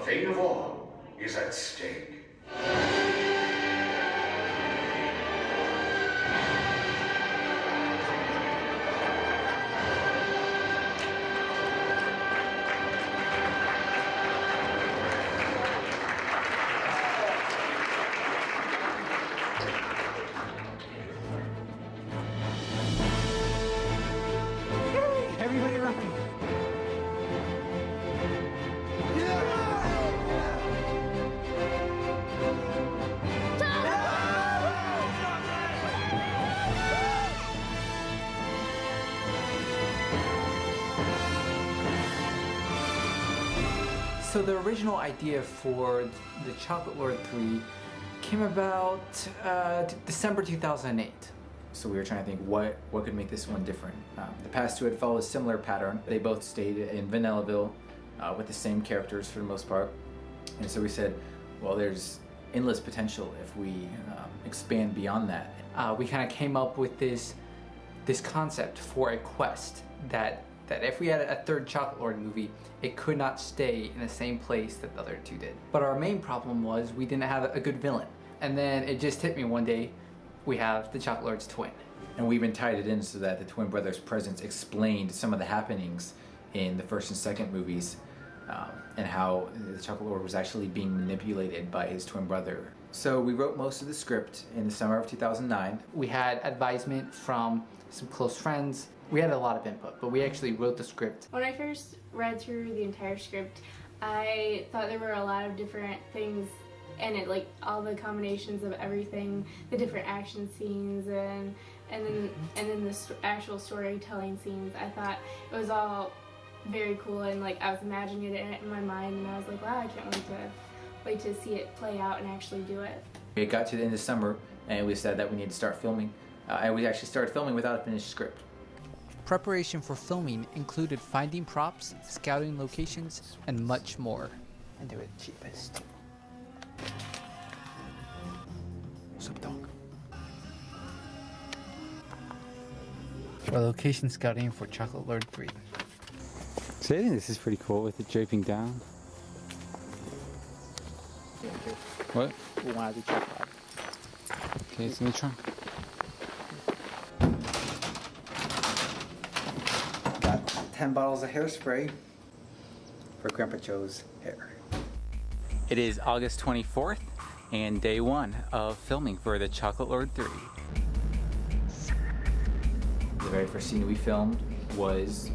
fate of all is at stake. Everybody run! So the original idea for the Chocolate Lord 3 came about December 2008. So we were trying to think what could make this one different. The past two had followed a similar pattern. They both stayed in Vanillaville with the same characters for the most part. And so we said, well, there's endless potential if we expand beyond that. We kind of came up with this concept for a quest that if we had a third Chocolate Lord movie, it could not stay in the same place that the other two did. But our main problem was we didn't have a good villain. And then it just hit me one day, we have the Chocolate Lord's twin. And we even tied it in so that the twin brother's presence explained some of the happenings in the first and second movies, and how the Chocolate Lord was actually being manipulated by his twin brother. So we wrote most of the script in the summer of 2009. We had advisement from some close friends. We had a lot of input, but we actually wrote the script. When I first read through the entire script, I thought there were a lot of different things in it, like all the combinations of everything, the different action scenes, and then the actual storytelling scenes. I thought it was all very cool, and like I was imagining it in my mind, and I was like, wow, I can't wait to see it play out and actually do it. It got to the end of summer, and we said that we need to start filming, and we actually started filming without a finished script. Preparation for filming included finding props, scouting locations, and much more. And do it cheapest. What's up, dog? For location scouting for Chocolate Lord 3. So I think this is pretty cool with it draping down. What? We want to do chocolate. Okay, it's in the trunk. Got 10 bottles of hairspray for Grandpa Joe's hair. It is August 24th and day one of filming for the Chocolate Lord 3. The very first scene we filmed was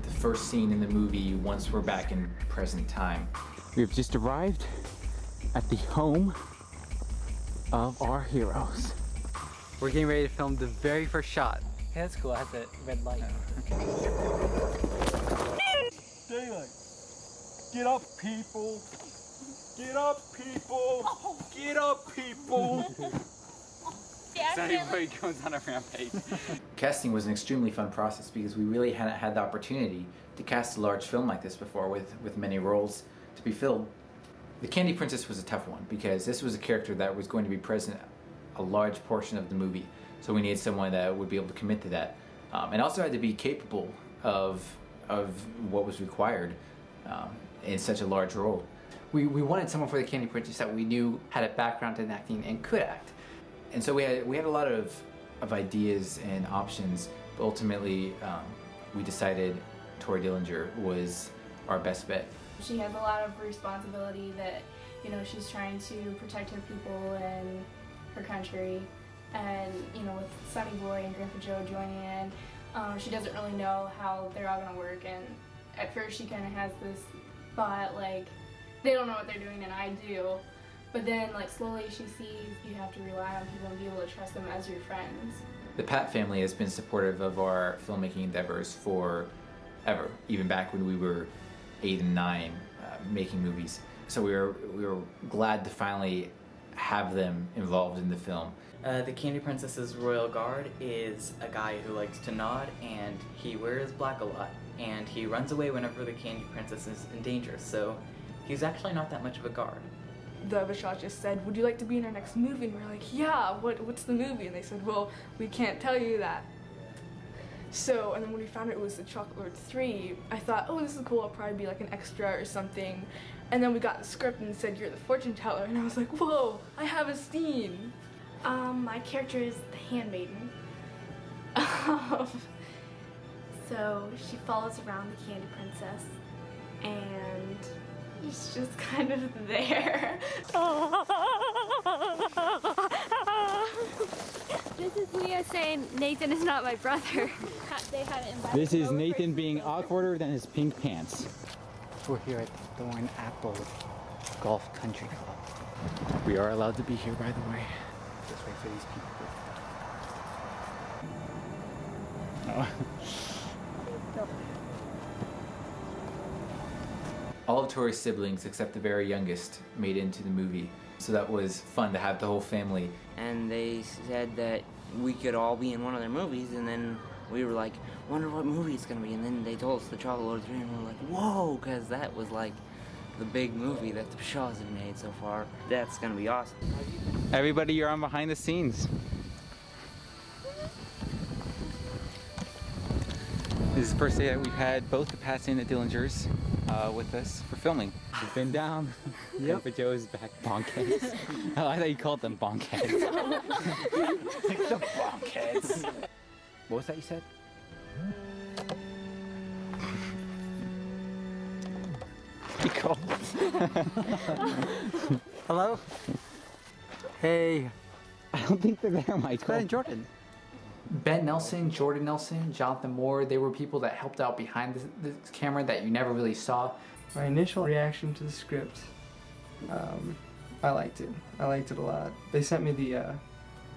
the first scene in the movie once we're back in present time. We have just arrived at the home of our heroes. We're getting ready to film the very first shot. Hey, that's cool, it has that red light. Daylight. Get up, people. Get up, people. Get up, people. So everybody goes on a rampage. Casting was an extremely fun process because we really hadn't had the opportunity to cast a large film like this before with many roles to be filled. The Candy Princess was a tough one because this was a character that was going to be present a large portion of the movie. So we needed someone that would be able to commit to that. And also had to be capable of what was required in such a large role. We wanted someone for the Candy Princess that we knew had a background in acting and could act. And so we had a lot of ideas and options, but ultimately we decided Tori Dillinger was our best bet. She has a lot of responsibility that, you know, she's trying to protect her people and her country. And, you know, with Sonny Boy and Grandpa Joe joining in, she doesn't really know how they're all going to work. And at first she kind of has this thought, like, they don't know what they're doing and I do. But then, like, slowly she sees you have to rely on people and be able to trust them as your friends. The Pat family has been supportive of our filmmaking endeavors forever, even back when we were 8 and 9 making movies. So we were glad to finally have them involved in the film. The Candy Princess's Royal Guard is a guy who likes to nod, and he wears black a lot, and he runs away whenever the Candy Princess is in danger, so he's actually not that much of a guard. The Bashaw just said, would you like to be in our next movie? And we're like, yeah, what's the movie? And they said, well, we can't tell you that. So, and then when we found out it was the Chocolate Lord 3, I thought, oh, this is cool, I'll probably be like an extra or something. And then we got the script and it said, you're the fortune teller, and I was like, whoa, I have a scene. My character is the handmaiden. So she follows around the Candy Princess, and it's just kind of there. This is Leah saying Nathan is not my brother. They haven't invited This him is over Nathan for being his awkwarder than his pink pants. We're here at Thorn Apple Golf Country Club. We are allowed to be here, by the way. Just wait for these people. Oh. All of Tori's siblings, except the very youngest, made it into the movie. So that was fun to have the whole family. And they said that we could all be in one of their movies, and then we were like, wonder what movie it's gonna be. And then they told us the Chocolate Lord 3, and we're like, whoa, because that was like the big movie that the Bashaws have made so far. That's gonna be awesome. Everybody, you're on behind the scenes. This is the first day that we've had both the Patsy and the Dillingers with us for filming. We've been down. Yep. But Joe's back. Bonkheads. Oh, I thought you called them bonkheads. Like the bonkheads. What was that you said? Be cool. Hello? Hey. I don't think they're there, Michael. Ben and Jordan. Ben Nelson, Jordan Nelson, Jonathan Moore, they were people that helped out behind the camera that you never really saw. My initial reaction to the script, I liked it. I liked it a lot. They sent me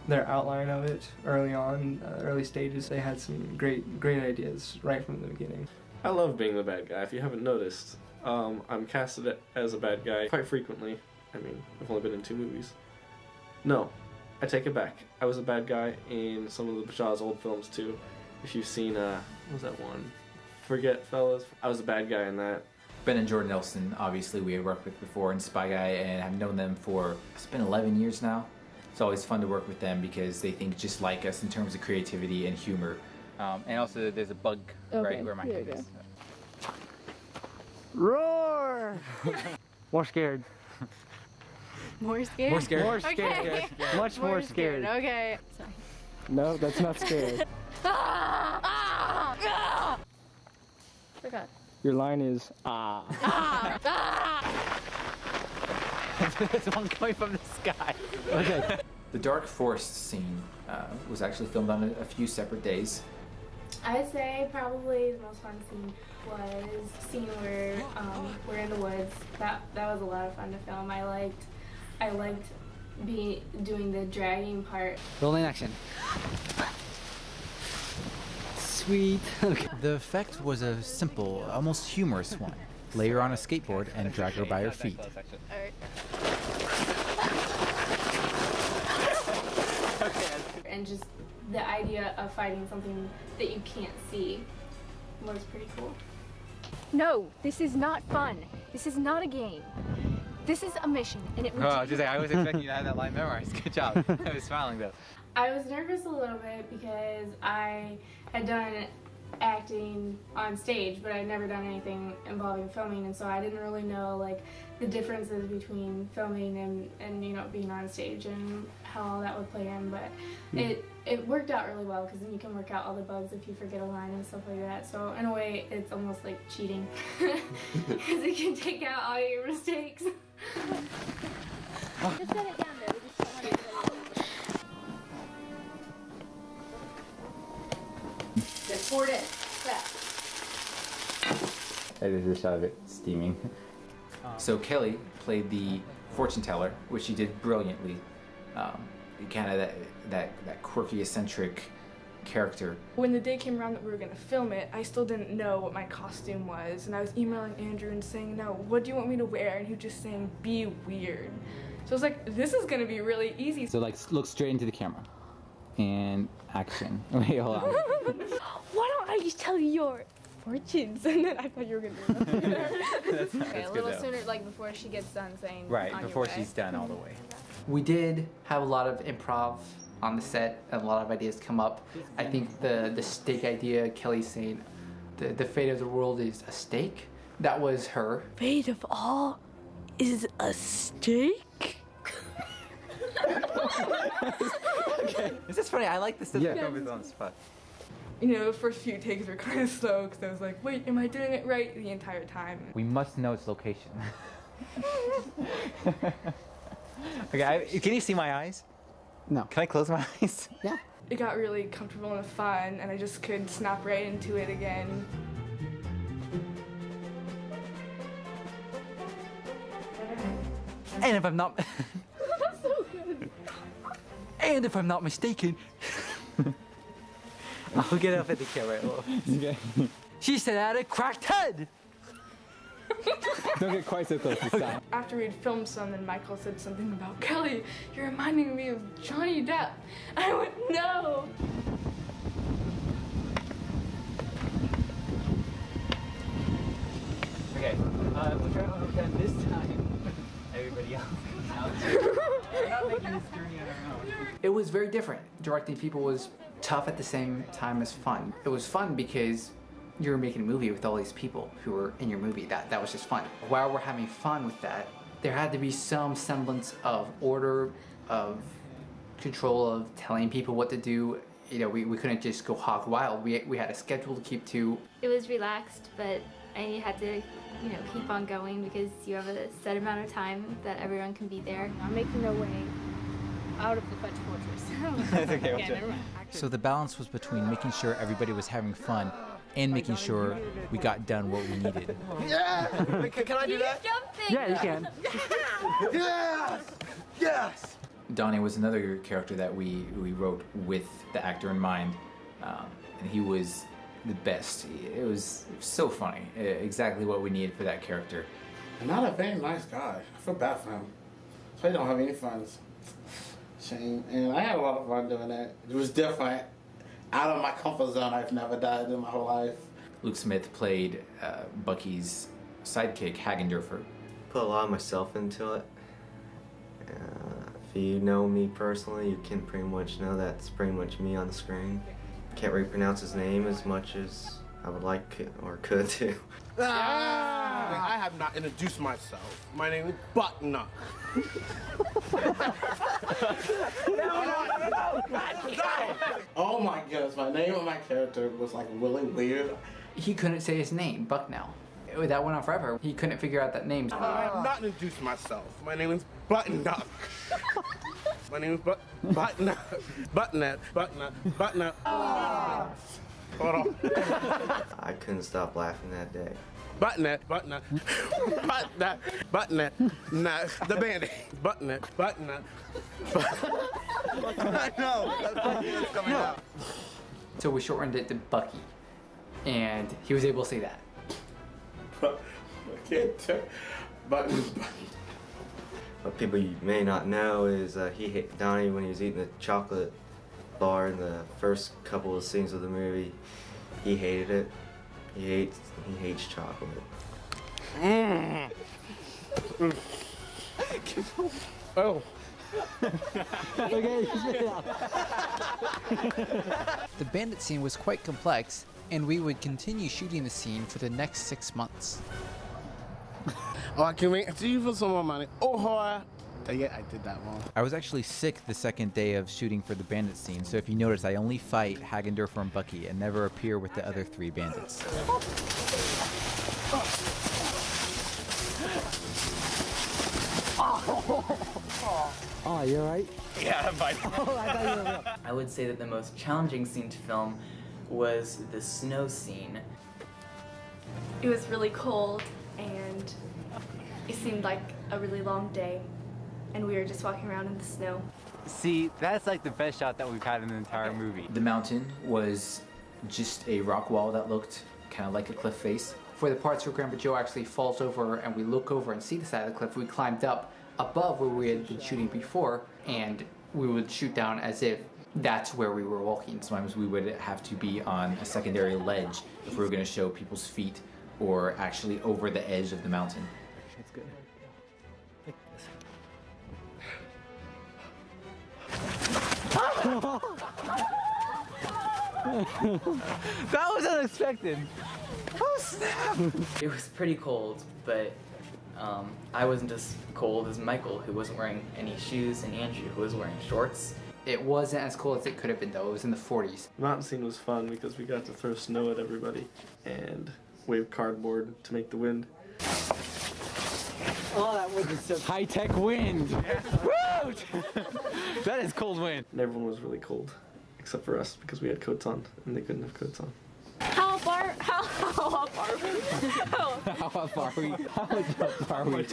their outline of it early on, early stages. They had some great ideas right from the beginning. I love being the bad guy. If you haven't noticed, I'm casted as a bad guy quite frequently. I mean, I've only been in 2 movies. No, I take it back. I was a bad guy in some of the Bashaw's old films too. If you've seen, what was that one? Forget Fellas. I was a bad guy in that. Ben and Jordan Nelson, obviously we had worked with before in Spy Guy, and I've known them for, it's been 11 years now. It's always fun to work with them because they think just like us in terms of creativity and humor. And also there's a bug right where my head is. Roar! More scared. More scared? More scared? More scared. Okay. Much more scared. Okay. Sorry. No, that's not scared. Forgot. Your line is, ah. There's one coming from the sky. Okay. The Dark Forest scene was actually filmed on a few separate days. I'd say probably the most fun scene was the scene where we're in the woods. That was a lot of fun to film. I liked doing the dragging part. Rolling action. Sweet. Okay. The effect was a simple, almost humorous one. Lay her on a skateboard and drag her by her feet. And just the idea of fighting something that you can't see was pretty cool. No, this is not fun. This is not a game. This is a mission, and it would I was expecting you to have that line memorized. Good job. I was smiling though. I was nervous a little bit because I had done acting on stage, but I'd never done anything involving filming, and so I didn't really know like the differences between filming and you know, being on stage and how all that would play in. But it worked out really well because then you can work out all the bugs if you forget a line and stuff like that. So in a way, it's almost like cheating because it can take out all your mistakes. Just set it down there. We just don't want to Just poured it. There's a shot of it steaming. So Kelly played the fortune teller, which she did brilliantly. Kind of that quirky, eccentric character. When the day came around that we were gonna film it, I still didn't know what my costume was, and I was emailing Andrew and saying, no, what do you want me to wear? And he was just saying, be weird. So I was like, this is gonna be really easy. So like, look straight into the camera. And action. Wait, hold on. Why don't I just tell you your fortunes? And then I thought you were gonna do that. That's Okay, a little sooner, like before she gets done saying. Right, on before your way. she's done all the way. We did have a lot of improv on the set, and a lot of ideas come up. I think the steak idea, Kelly saying the fate of the world is a steak, that was her. Fate of all is a steak? Okay. This is funny. I like the stuff that comes on the spot. You know, the first few takes were kind of slow because I was like, wait, am I doing it right the entire time? We must know its location. Okay, can you see my eyes? No. Can I close my eyes? Yeah. It got really comfortable and fun, and I just could snap right into it again. And if I'm not... That's so good. And if I'm not mistaken... I'll get up at the camera. Okay. She said I had a cracked head! Don't get quite so close this time. After we'd filmed some, and Michael said something about, Kelly, you're reminding me of Johnny Depp. I went, no! Okay, we'll try one more time this time. Everybody else comes out. We're not making this journey on our own. It was very different. Directing people was tough at the same time as fun. It was fun because you were making a movie with all these people who were in your movie. That was just fun. While we're having fun with that, there had to be some semblance of order, of control, of telling people what to do. You know, we couldn't just go hog wild. We had a schedule to keep to. It was relaxed, but I had to, you know, keep on going because you have a set amount of time that everyone can be there. I'm making their way out of the Fudge Fortress. That's okay, Yeah, never mind. So the balance was between making sure everybody was having fun and making sure we got done what we needed. Yeah! Can I do that? Jumping! Yeah, you can. Yes! Yes! Donnie was another character that we wrote with the actor in mind, and he was the best. It was so funny. Exactly what we needed for that character. Not a very nice guy. I feel bad for him. So he don't have any friends. Shame. And I had a lot of fun doing that. It was different. Out of my comfort zone. I've never died in my whole life. Luke Smith played Bucky's sidekick, Hagendorfer. Put a lot of myself into it. If you know me personally, you can pretty much know that's pretty much me on the screen. Can't really pronounce his name as much as I would like or could to. I have not introduced myself. My name is Button-Up. Oh my goodness, my name of my character was like really weird. He couldn't say his name, Bucknell. That went on forever. He couldn't figure out that name. I have not introduced myself. My name is Button-Up. My name is Button-Up. Button-Up. Button-Up. Button-Up. Hold on. I couldn't stop laughing that day. Button-Up. Button-Up. Button-Up. Button-Up. No, the Band-Aid. Button-Up. Button-Up. I know. That's what's coming out. So we shortened it to Bucky, and he was able to say that. What people you may not know is he hit Donnie when he was eating the chocolate bar in the first couple of scenes of the movie. He hated it. He hates chocolate. Oh. Okay. The bandit scene was quite complex, and we would continue shooting the scene for the next 6 months. Oh, I can wait until you for some more money. Oh, hi. Yeah, I did that wrong. I was actually sick the second day of shooting for the bandit scene, so if you notice, I only fight Hagendorfer and Bucky and never appear with the other 3 bandits. Oh, you alright? Yeah, I'm fine. I would say that the most challenging scene to film was the snow scene. It was really cold and it seemed like a really long day and we were just walking around in the snow. See, that's like the best shot that we've had in the entire movie. The mountain was just a rock wall that looked kind of like a cliff face. For the parts where Grandpa Joe actually falls over and we look over and see the side of the cliff, we climbed up above where we had been shooting before, and we would shoot down as if that's where we were walking. Sometimes we would have to be on a secondary ledge if we were going to show people's feet or actually over the edge of the mountain. That's good. That was unexpected. Oh snap! It was pretty cold, but I wasn't as cold as Michael, who wasn't wearing any shoes, and Andrew, who was wearing shorts. It wasn't as cold as it could have been though. It was in the 40s. The mountain scene was fun because we got to throw snow at everybody and wave cardboard to make the wind. Oh, that wind is so high-tech wind. Woo! That is cold wind. And everyone was really cold, except for us because we had coats on and they couldn't have coats on. How up are we? How up are we? How much up are we?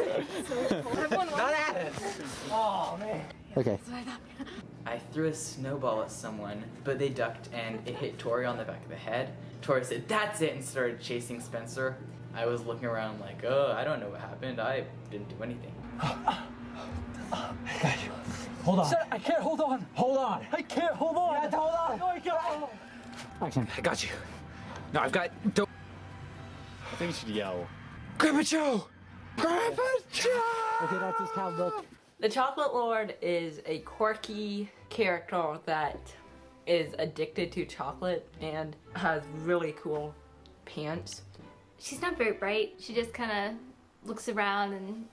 Not at it. Oh man. Okay. I threw a snowball at someone, but they ducked and it hit Tori on the back of the head. Tori said, "That's it," and started chasing Spencer. I was looking around like, oh, I don't know what happened. I didn't do anything. Hold on. I can't hold on. Hold on. I can't hold on. You have to hold on. No, I can't. Action. I got you. No, I've got. Don't. I think you should yell. Grandpa Joe! Grandpa Joe! Okay, that's just how look. The Chocolate Lord is a quirky character that is addicted to chocolate and has really cool pants. She's not very bright. She just kind of looks around and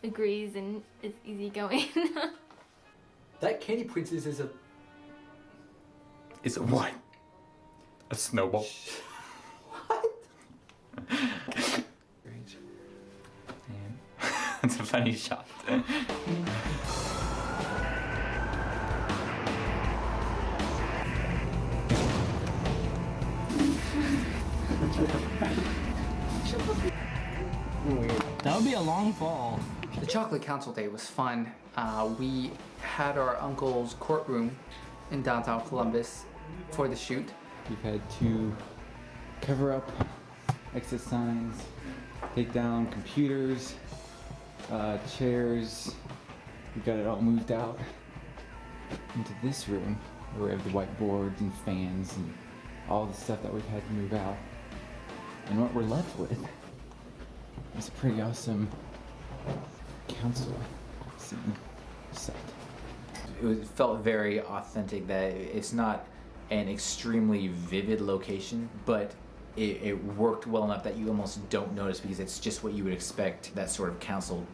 agrees and is easygoing. That candy princess is a... Is a what? A snowball. That's a funny shot. That would be a long fall. The Chocolate Council Day was fun. We had our uncle's courtroom in downtown Columbus for the shoot. We've had to cover up exit signs, take down computers, chairs. We got it all moved out into this room where we have the whiteboards and fans and all the stuff that we've had to move out. And what we're left with is a pretty awesome council scene set. It felt very authentic that it's not an extremely vivid location, but it worked well enough that you almost don't notice because it's just what you would expect that sort of council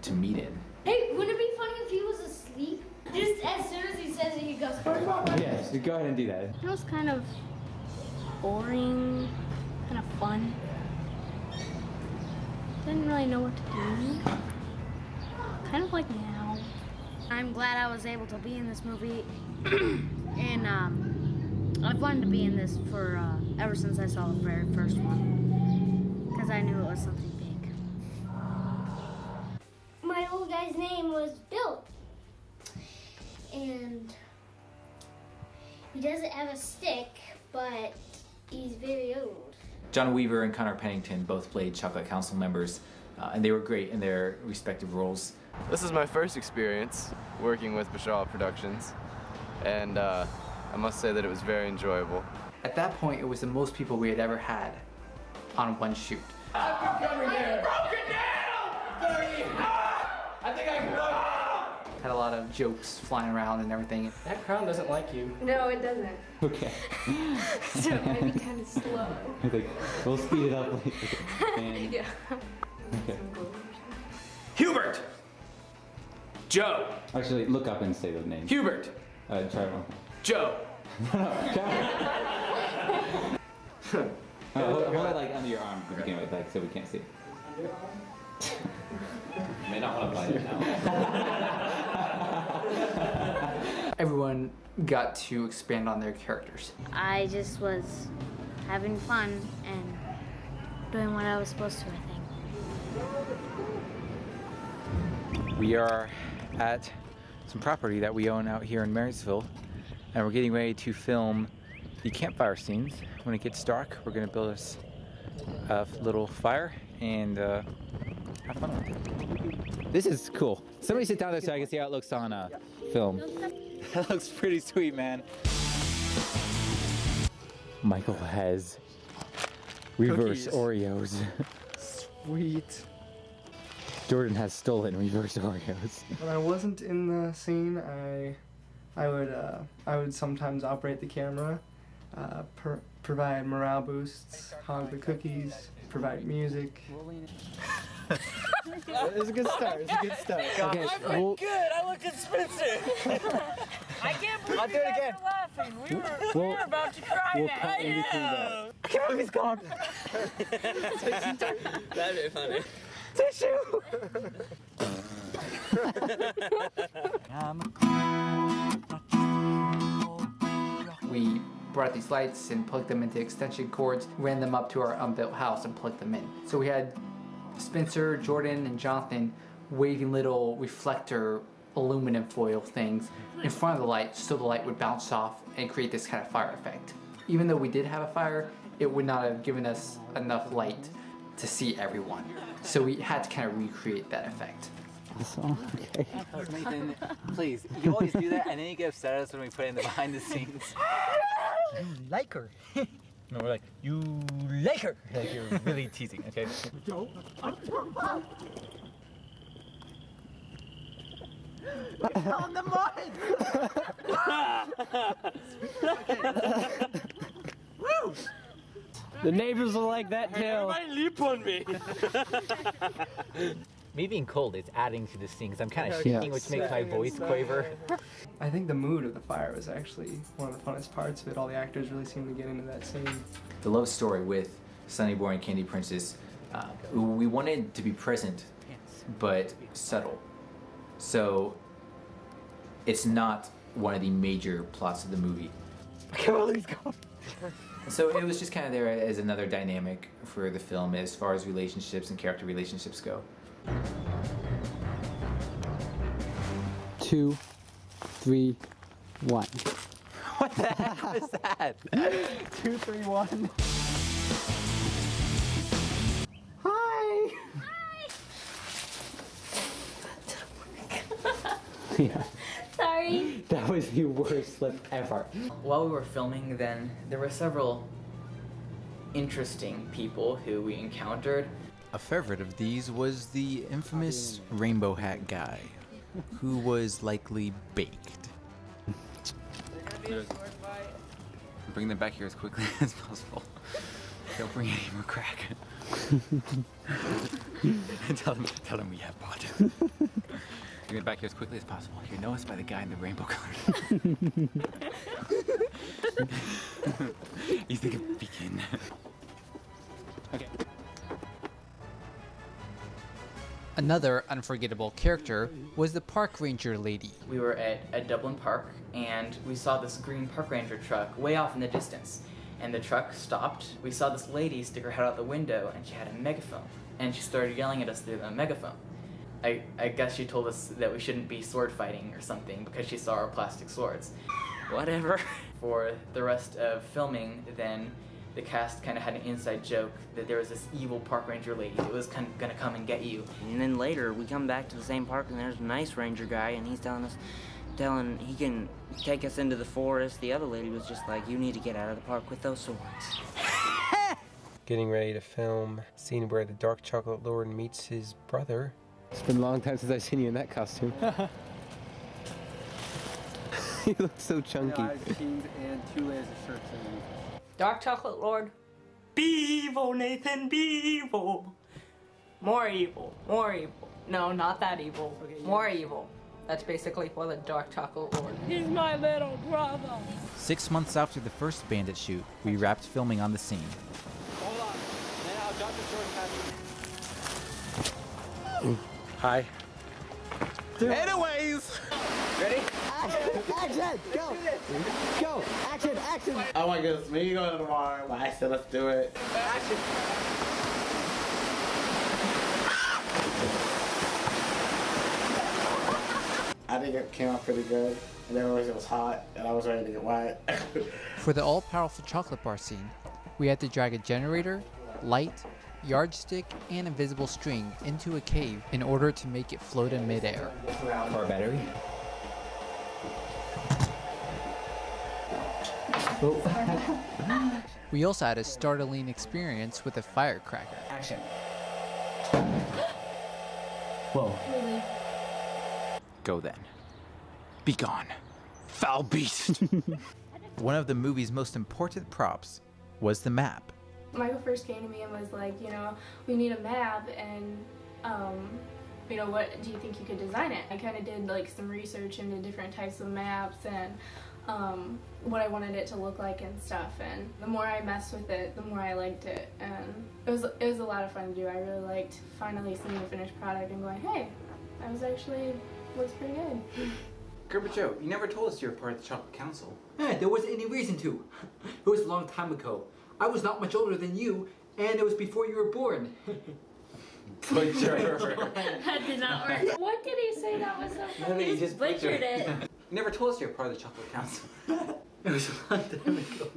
to meet in. Hey, wouldn't it be funny if he was asleep? Just as soon as he says it, he goes, Yes, go ahead and do that. It was kind of boring, kind of fun. Didn't really know what to do. Kind of like now. I'm glad I was able to be in this movie. And I've wanted to be in this for ever since I saw the very first one. Because I knew it was something big. My old guy's name was Bill. And he doesn't have a stick, but he's very old. John Weaver and Connor Pennington both played Chocolate Council members, and they were great in their respective roles. This is my first experience working with Bashaw Productions, and I must say that it was very enjoyable. At that point, it was the most people we had ever had on one shoot. I've been coming here. Broken down! I think I can go. Had a lot of jokes flying around and everything. That crown doesn't like you. No, it doesn't. Okay. So maybe kind of slow. I think we'll speed it up later. And, Yeah. okay. Hubert! Joe! Actually, look up and say the name. Hubert! Try one. Joe! Hold it like under your arm to begin with, like so we can't see. You may not want to bite it now. Everyone got to expand on their characters. I just was having fun and doing what I was supposed to, I think. We are at some property that we own out here in Marysville, and we're getting ready to film the campfire scenes. When it gets dark, we're going to build us a little fire and have fun with it. This is cool. Somebody sit down there so I can see how it looks on film. That looks pretty sweet, man. Michael has reverse Cookies. Oreos. Sweet. Jordan has stolen reverse Oreos. When I wasn't in the scene, I I would sometimes operate the camera, provide morale boosts, hog the cookies, provide music. It was a good start. It's a good start. Okay, I'm good. I look at Spencer. I can't believe you guys are laughing. We were about to cry now. I can't believe he's gone. That'd be funny. Tissue. We brought these lights and plugged them into extension cords, ran them up to our unbuilt house and plugged them in. So we had Spencer, Jordan, and Jonathan waving little reflector aluminum foil things in front of the light so the light would bounce off and create this kind of fire effect. Even though we did have a fire, it would not have given us enough light to see everyone. So we had to kind of recreate that effect. Okay. Nathan, please, you always do that and then you get upset at us when we put in the behind the scenes. You like her. No, we're like, you like her. Like you're really teasing, okay? On the Woo! The neighbors will like that too. Everybody leap on me. Me being cold is adding to the scene because I'm kind of shaking, which makes my voice quaver. I think the mood of the fire was actually one of the funnest parts of it. All the actors really seemed to get into that scene. The love story with Sunny Boy and Candy Princess, we wanted to be present, but subtle. So it's not one of the major plots of the movie. I can't believe he's gone. So it was just kind of there as another dynamic for the film as far as relationships and character relationships go. 2, 3, 1. What the heck was that? 2, 3, 1. Hi. Yeah. Sorry. That was the worst slip ever. While we were filming then, there were several interesting people who we encountered. A favorite of these was the infamous rainbow hat guy, who was likely baked. Bring them back here as quickly as possible. Don't bring any more crack. tell them we have bought. Bring them back here as quickly as possible. You know us by the guy in the rainbow color. He's the beacon. Okay. Another unforgettable character was the park ranger lady. We were at Dublin Park and we saw this green park ranger truck way off in the distance. And the truck stopped. We saw this lady stick her head out the window and she had a megaphone. And she started yelling at us through the megaphone. I guess she told us that we shouldn't be sword fighting or something because she saw our plastic swords. Whatever. For the rest of filming, then the cast kind of had an inside joke that there was this evil park ranger lady that was gonna come and get you. And then later we come back to the same park and there's a nice ranger guy and he's telling he can take us into the forest. The other lady was just like, you need to get out of the park with those swords. Getting ready to film a scene where the dark chocolate lord meets his brother. It's been a long time since I've seen you in that costume. You look so chunky. I have jeans and 2 layers of shirts underneath. Dark Chocolate Lord. Be evil, Nathan, be evil. More evil. More evil. No, not that evil. More evil. That's basically for the Dark Chocolate Lord. He's my little brother. 6 months after the first Bandit shoot, we wrapped filming on the scene. Hold on. Now, Dr. Sword Hi. Anyways. Ready? Action! Go! Go! Action! Action! Oh my goodness, me going tomorrow. I said let's do it. Action. I think it came out pretty good. And then it was hot, and I was ready to get wet. For the all-powerful chocolate bar scene, we had to drag a generator, light, yardstick, and invisible string into a cave in order to make it float in midair. Car battery. We also had a startling experience with a firecracker. Action. Whoa. Go then. Be gone. Foul beast. One of the movie's most important props was the map. Michael first came to me and was like, you know, we need a map, and you know, what do you think you could design it? I kind of did like some research into different types of maps and what I wanted it to look like and stuff, and the more I messed with it, the more I liked it, and it was a lot of fun to do. I really liked finally seeing the finished product and going, hey, that was actually looks pretty good. Grandpa Joe, you never told us you were part of the Chocolate Council. Yeah, there wasn't any reason to. It was a long time ago. I was not much older than you, and it was before you were born. Butcher. That did not work. What did he say that was so funny? You just butchered it. You never told us you were part of the Chocolate Council. It was a long time ago.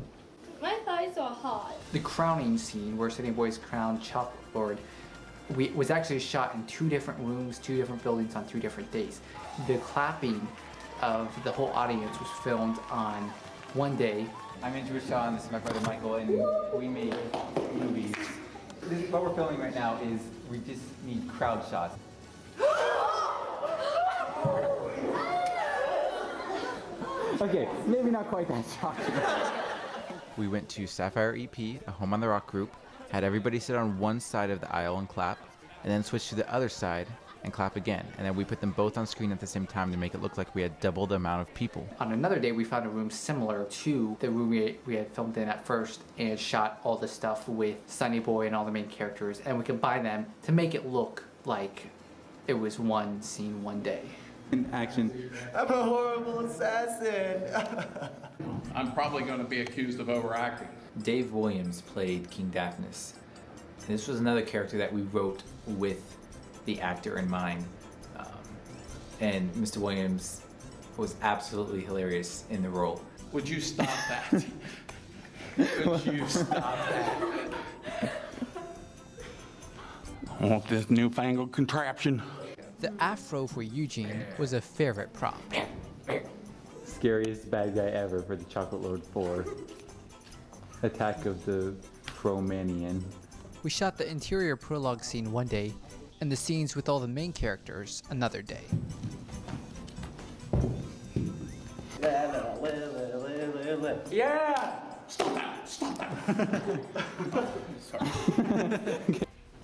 My thighs are hot. The crowning scene where Sunny Boy's crowned Chocolate Lord was actually shot in 2 different rooms, 2 different buildings on 2 different days. The clapping of the whole audience was filmed on one day. I'm Andrew Bashaw, and this is my brother Michael, and we make movies. What we're filming right now is we just need crowd shots. Okay, maybe not quite that shocking. We went to Sapphire EP, a Home on the Rock group, had everybody sit on one side of the aisle and clap, and then switch to the other side and clap again. And then we put them both on screen at the same time to make it look like we had double the amount of people. On another day, we found a room similar to the room we had filmed in at first and shot all the stuff with Sunny Boy and all the main characters, and we combined them to make it look like it was one scene, one day. In action. I'm a horrible assassin. I'm probably going to be accused of overacting. Dave Williams played King Daphnis. And this was another character that we wrote with the actor in mind. And Mr. Williams was absolutely hilarious in the role. Would you stop that? Would you stop that? I want this newfangled contraption. The afro for Eugene was a favorite prop. Scariest bad guy ever for the Chocolate Lord 4. Attack of the Promanian. We shot the interior prologue scene one day, and the scenes with all the main characters another day. Yeah! Stop that! Stop that! Sorry.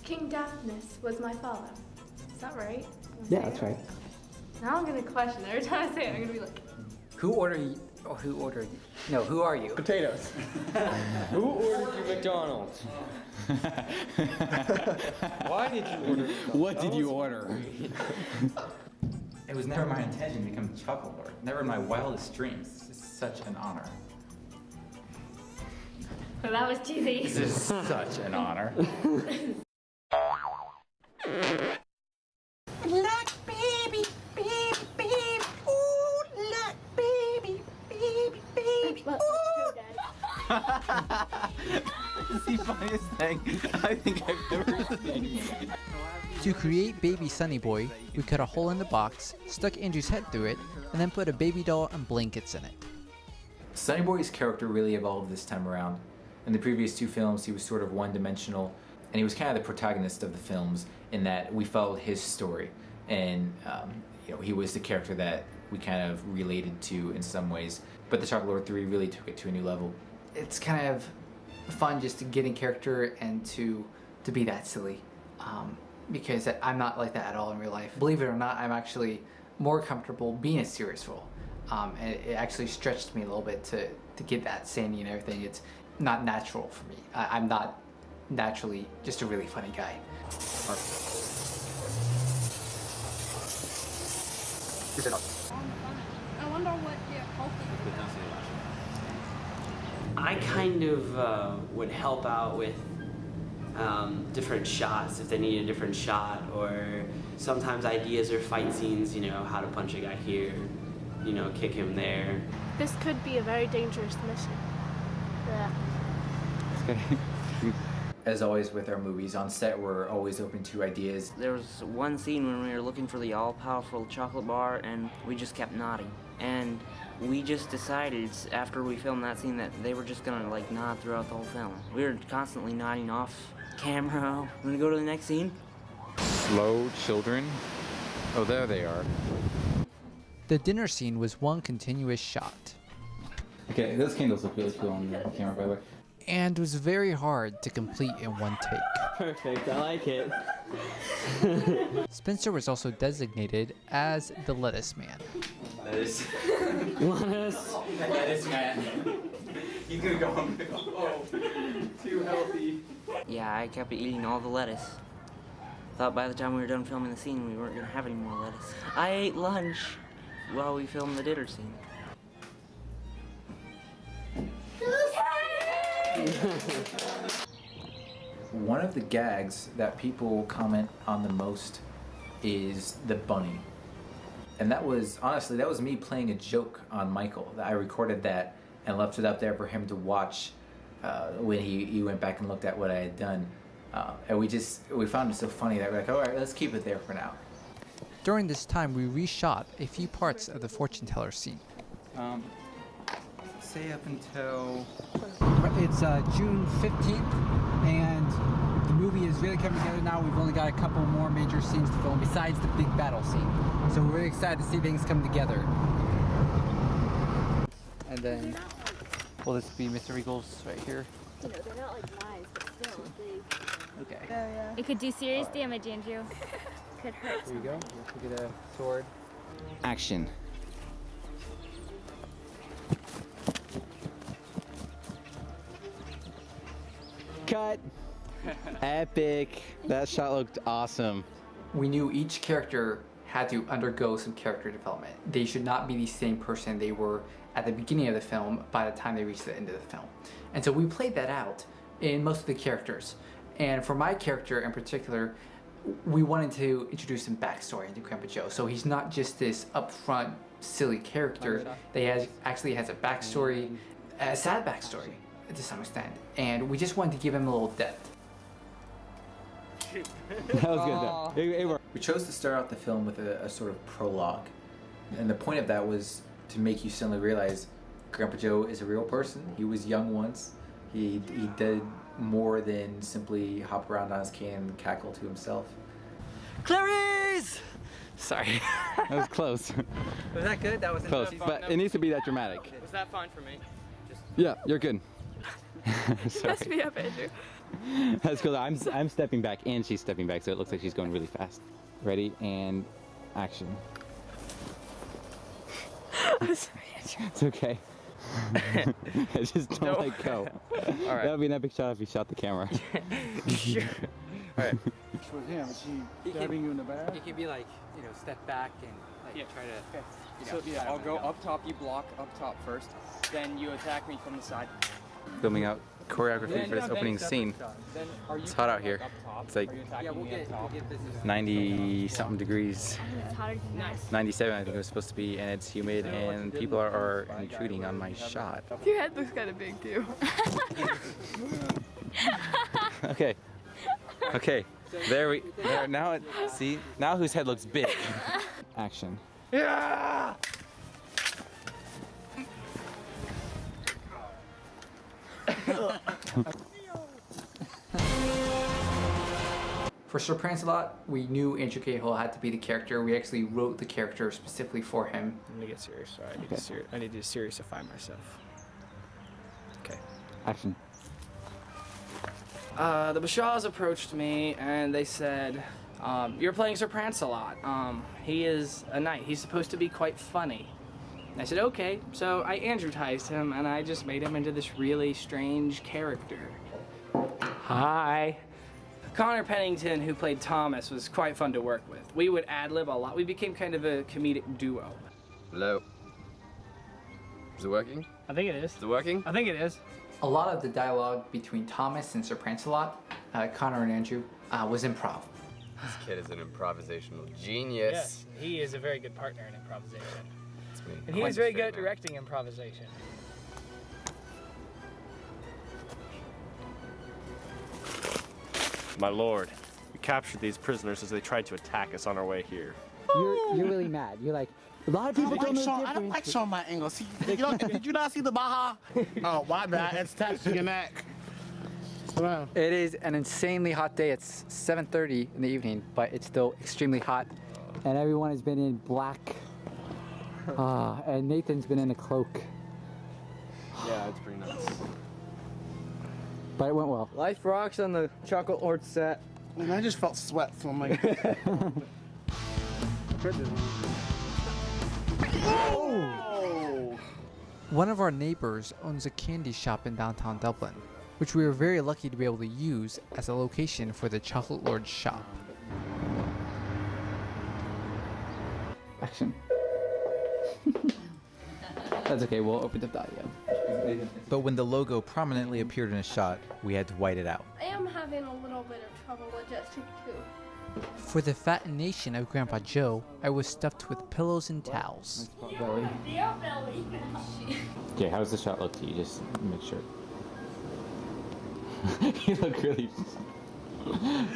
King Daphnis was my father. Is that right? Yeah, that's right. Now I'm gonna question. Every time I say it, I'm gonna be like, Who are you? Who are you? Potatoes. Who ordered you McDonald's? Why did you order McDonald's? What did you order? It was never my intention to become the Chocolate Lord. Never in my wildest dreams. It's such an honor. Well, that was cheesy. This is such an honor. Like baby, baby, baby, ooh, like baby, baby, baby, ooh. It's the funniest thing I think I've ever seen. To create Baby Sunny Boy, we cut a hole in the box, stuck Andrew's head through it, and then put a baby doll and blankets in it. Sunny Boy's character really evolved this time around. In the previous 2 films, he was sort of one-dimensional, and he was kind of the protagonist of the films in that we followed his story, and he was the character that we kind of related to in some ways. But the Chocolate Lord 3 really took it to a new level. It's kind of fun just to get in character and to be that silly, because I'm not like that at all in real life. Believe it or not, I'm actually more comfortable being a serious role, and it actually stretched me a little bit to get that sanity and everything. It's not natural for me. I'm not naturally just a really funny guy. I wonder what your I kind of would help out with different shots if they need a different shot, or sometimes ideas or fight scenes, how to punch a guy here, kick him there. This could be a very dangerous mission. Yeah. As always with our movies, on set we're always open to ideas. There was one scene when we were looking for the all-powerful chocolate bar and we just kept nodding. And we just decided after we filmed that scene that they were just gonna nod throughout the whole film. We were constantly nodding off camera. I'm gonna go to the next scene. Slow children. Oh, there they are. The dinner scene was one continuous shot. Okay, those candles look really cool on the camera, by the way. And was very hard to complete in one take. Perfect, I like it. Spencer was also designated as the lettuce man. Lettuce. Lettuce. Lettuce man. He's gonna go home. Oh, too healthy. Yeah, I kept eating all the lettuce. Thought by the time we were done filming the scene, we weren't gonna have any more lettuce. I ate lunch while we filmed the dinner scene. One of the gags that people comment on the most is the bunny. And that was, honestly, that was me playing a joke on Michael. I recorded that and left it up there for him to watch when he went back and looked at what I had done. And we found it so funny that we're like, all right, let's keep it there for now. During this time, we reshot a few parts of the fortune teller scene. Say up until... It's June 15th, and the movie is really coming together now. We've only got a couple more major scenes to film besides the big battle scene. So we're really excited to see things come together. And then, will this be Mr. Eagles right here? You know, they're not like knives, but still, they... Okay. It could do serious damage, Andrew. Could hurt. Here you go. We'll get a sword. Action. Cut. Epic. That shot looked awesome. We knew each character had to undergo some character development. They should not be the same person they were at the beginning of the film by the time they reached the end of the film. And so we played that out in most of the characters. And for my character in particular, we wanted to introduce some backstory into Grandpa Joe. So he's not just this upfront, silly character. They actually has a backstory, a sad backstory to some extent. And we just wanted to give him a little depth. That was good though. It worked. We chose to start out the film with a sort of prologue. And the point of that was to make you suddenly realize Grandpa Joe is a real person. He was young once. He did more than simply hop around on his cane and cackle to himself. Clarice! Sorry. That was close. Was that good? That was close, but it needs to be that dramatic. Was that fine for me? Yeah, you're good. Sorry. Mess me up, Andrew. That's cool. I'm stepping back and she's stepping back, so it looks like she's going really fast. Ready and action. I'm sorry, Andrew. It's okay. I just don't let go. All right. That would be an epic shot if you shot the camera. Sure. All right. With him, is he stabbing you in the back? You can be like, you know, step back and like try to. Okay. You know, So yeah, I'll go up top. You block up top first. Then you attack me from the side. Filming out choreography for this opening scene. It's hot out here. It's like 90-something degrees. It's hotter than nice. 97, I think it was supposed to be, and it's humid, and people are intruding on my shot. Your head looks kind of big too. Okay. Okay. There now see? Now whose head looks big? Action. Yeah! For Sir Prancelot, we knew Andrew Cahill had to be the character. We actually wrote the character specifically for him. I'm gonna get serious. Sorry, I need to seriousify myself. Okay. Action. The Bashaws approached me and they said, "You're playing Sir Prancelot. He is a knight. He's supposed to be quite funny." And I said, "Okay." So I Andrewtized him and I just made him into this really strange character. Hi. Connor Pennington, who played Thomas, was quite fun to work with. We would ad-lib a lot. We became kind of a comedic duo. Hello. Is it working? I think it is. Is it working? I think it is. A lot of the dialogue between Thomas and Sir Prancelot, Connor and Andrew, was improv. This kid is an improvisational genius. Yes, he is a very good partner in improvisation. It's me. And he is very good at directing improvisation. My lord, we captured these prisoners as they tried to attack us on our way here. You're really mad. You're like, a lot of people don't know the difference. I don't like Shawn my angles. Did you not see the Baja? Oh, my bad. It's attached to your neck. Wow. It is an insanely hot day. It's 7:30 in the evening, but it's still extremely hot. And everyone has been in black And Nathan's been in a cloak. Yeah, it's pretty nuts. But it went well. Life rocks on the Chocolate Lord set. And I just felt sweat, so I'm like... Oh! One of our neighbors owns a candy shop in downtown Dublin, which we were very lucky to be able to use as a location for the Chocolate Lord shop. Action. That's okay, we'll open up the audio. But when the logo prominently appeared in a shot, we had to white it out. I am having a little bit of trouble adjusting too. For the fattenation of Grandpa Joe, I was stuffed with pillows and towels. Okay, how does the shot look to you? Just make sure. You look really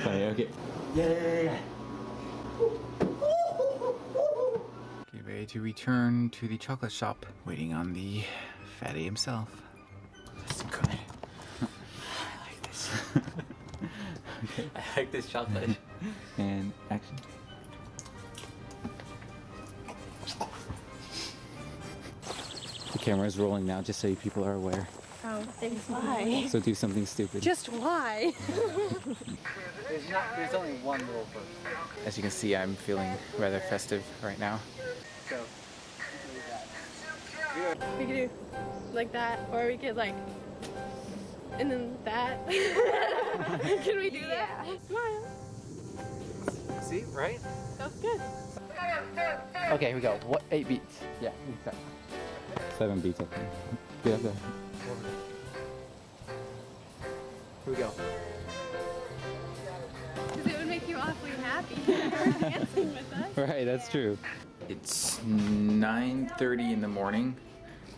funny, okay. Yeah. Get ready to return to the chocolate shop, waiting on the fatty himself. This is good. I like this. Okay. I like this chocolate. And action. The camera's rolling now, just so you people are aware. Oh, thanks. Why? So do something stupid. Just why? There's only one rule first. As you can see, I'm feeling rather festive right now. So, we could do like that, or we could like, and then that. Can we do that? Smile. see, right? That's good. Okay, here we go. What? 8 beats. Yeah, we can start. 7 beats, I think. Get up there. Here we go. Because it would make you awfully happy if you were dancing with us. Right, that's true. It's 9:30 in the morning,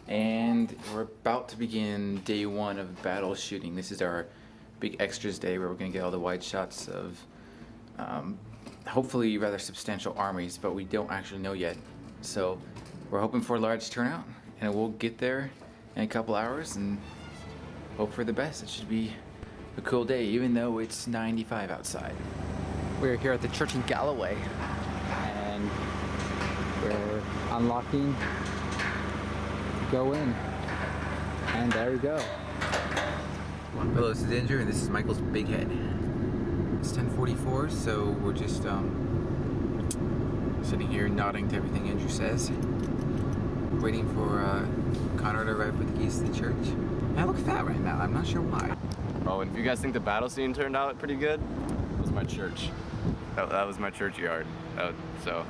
and we're about to begin day 1 of battle shooting. This is our big extras day where we're going to get all the wide shots of hopefully rather substantial armies, but we don't actually know yet. So we're hoping for a large turnout, and we'll get there in a couple hours and hope for the best. It should be a cool day, even though it's 95 outside. We're here at the church in Galloway, and we're unlocking. Go in, and there we go. Hello, this is Andrew, and this is Michael's big head. It's 10:44, so we're just sitting here nodding to everything Andrew says, waiting for Connor to arrive with the keys to the church. And I look fat right now. I'm not sure why. Oh, and if you guys think the battle scene turned out pretty good, it was my church. That was my churchyard. So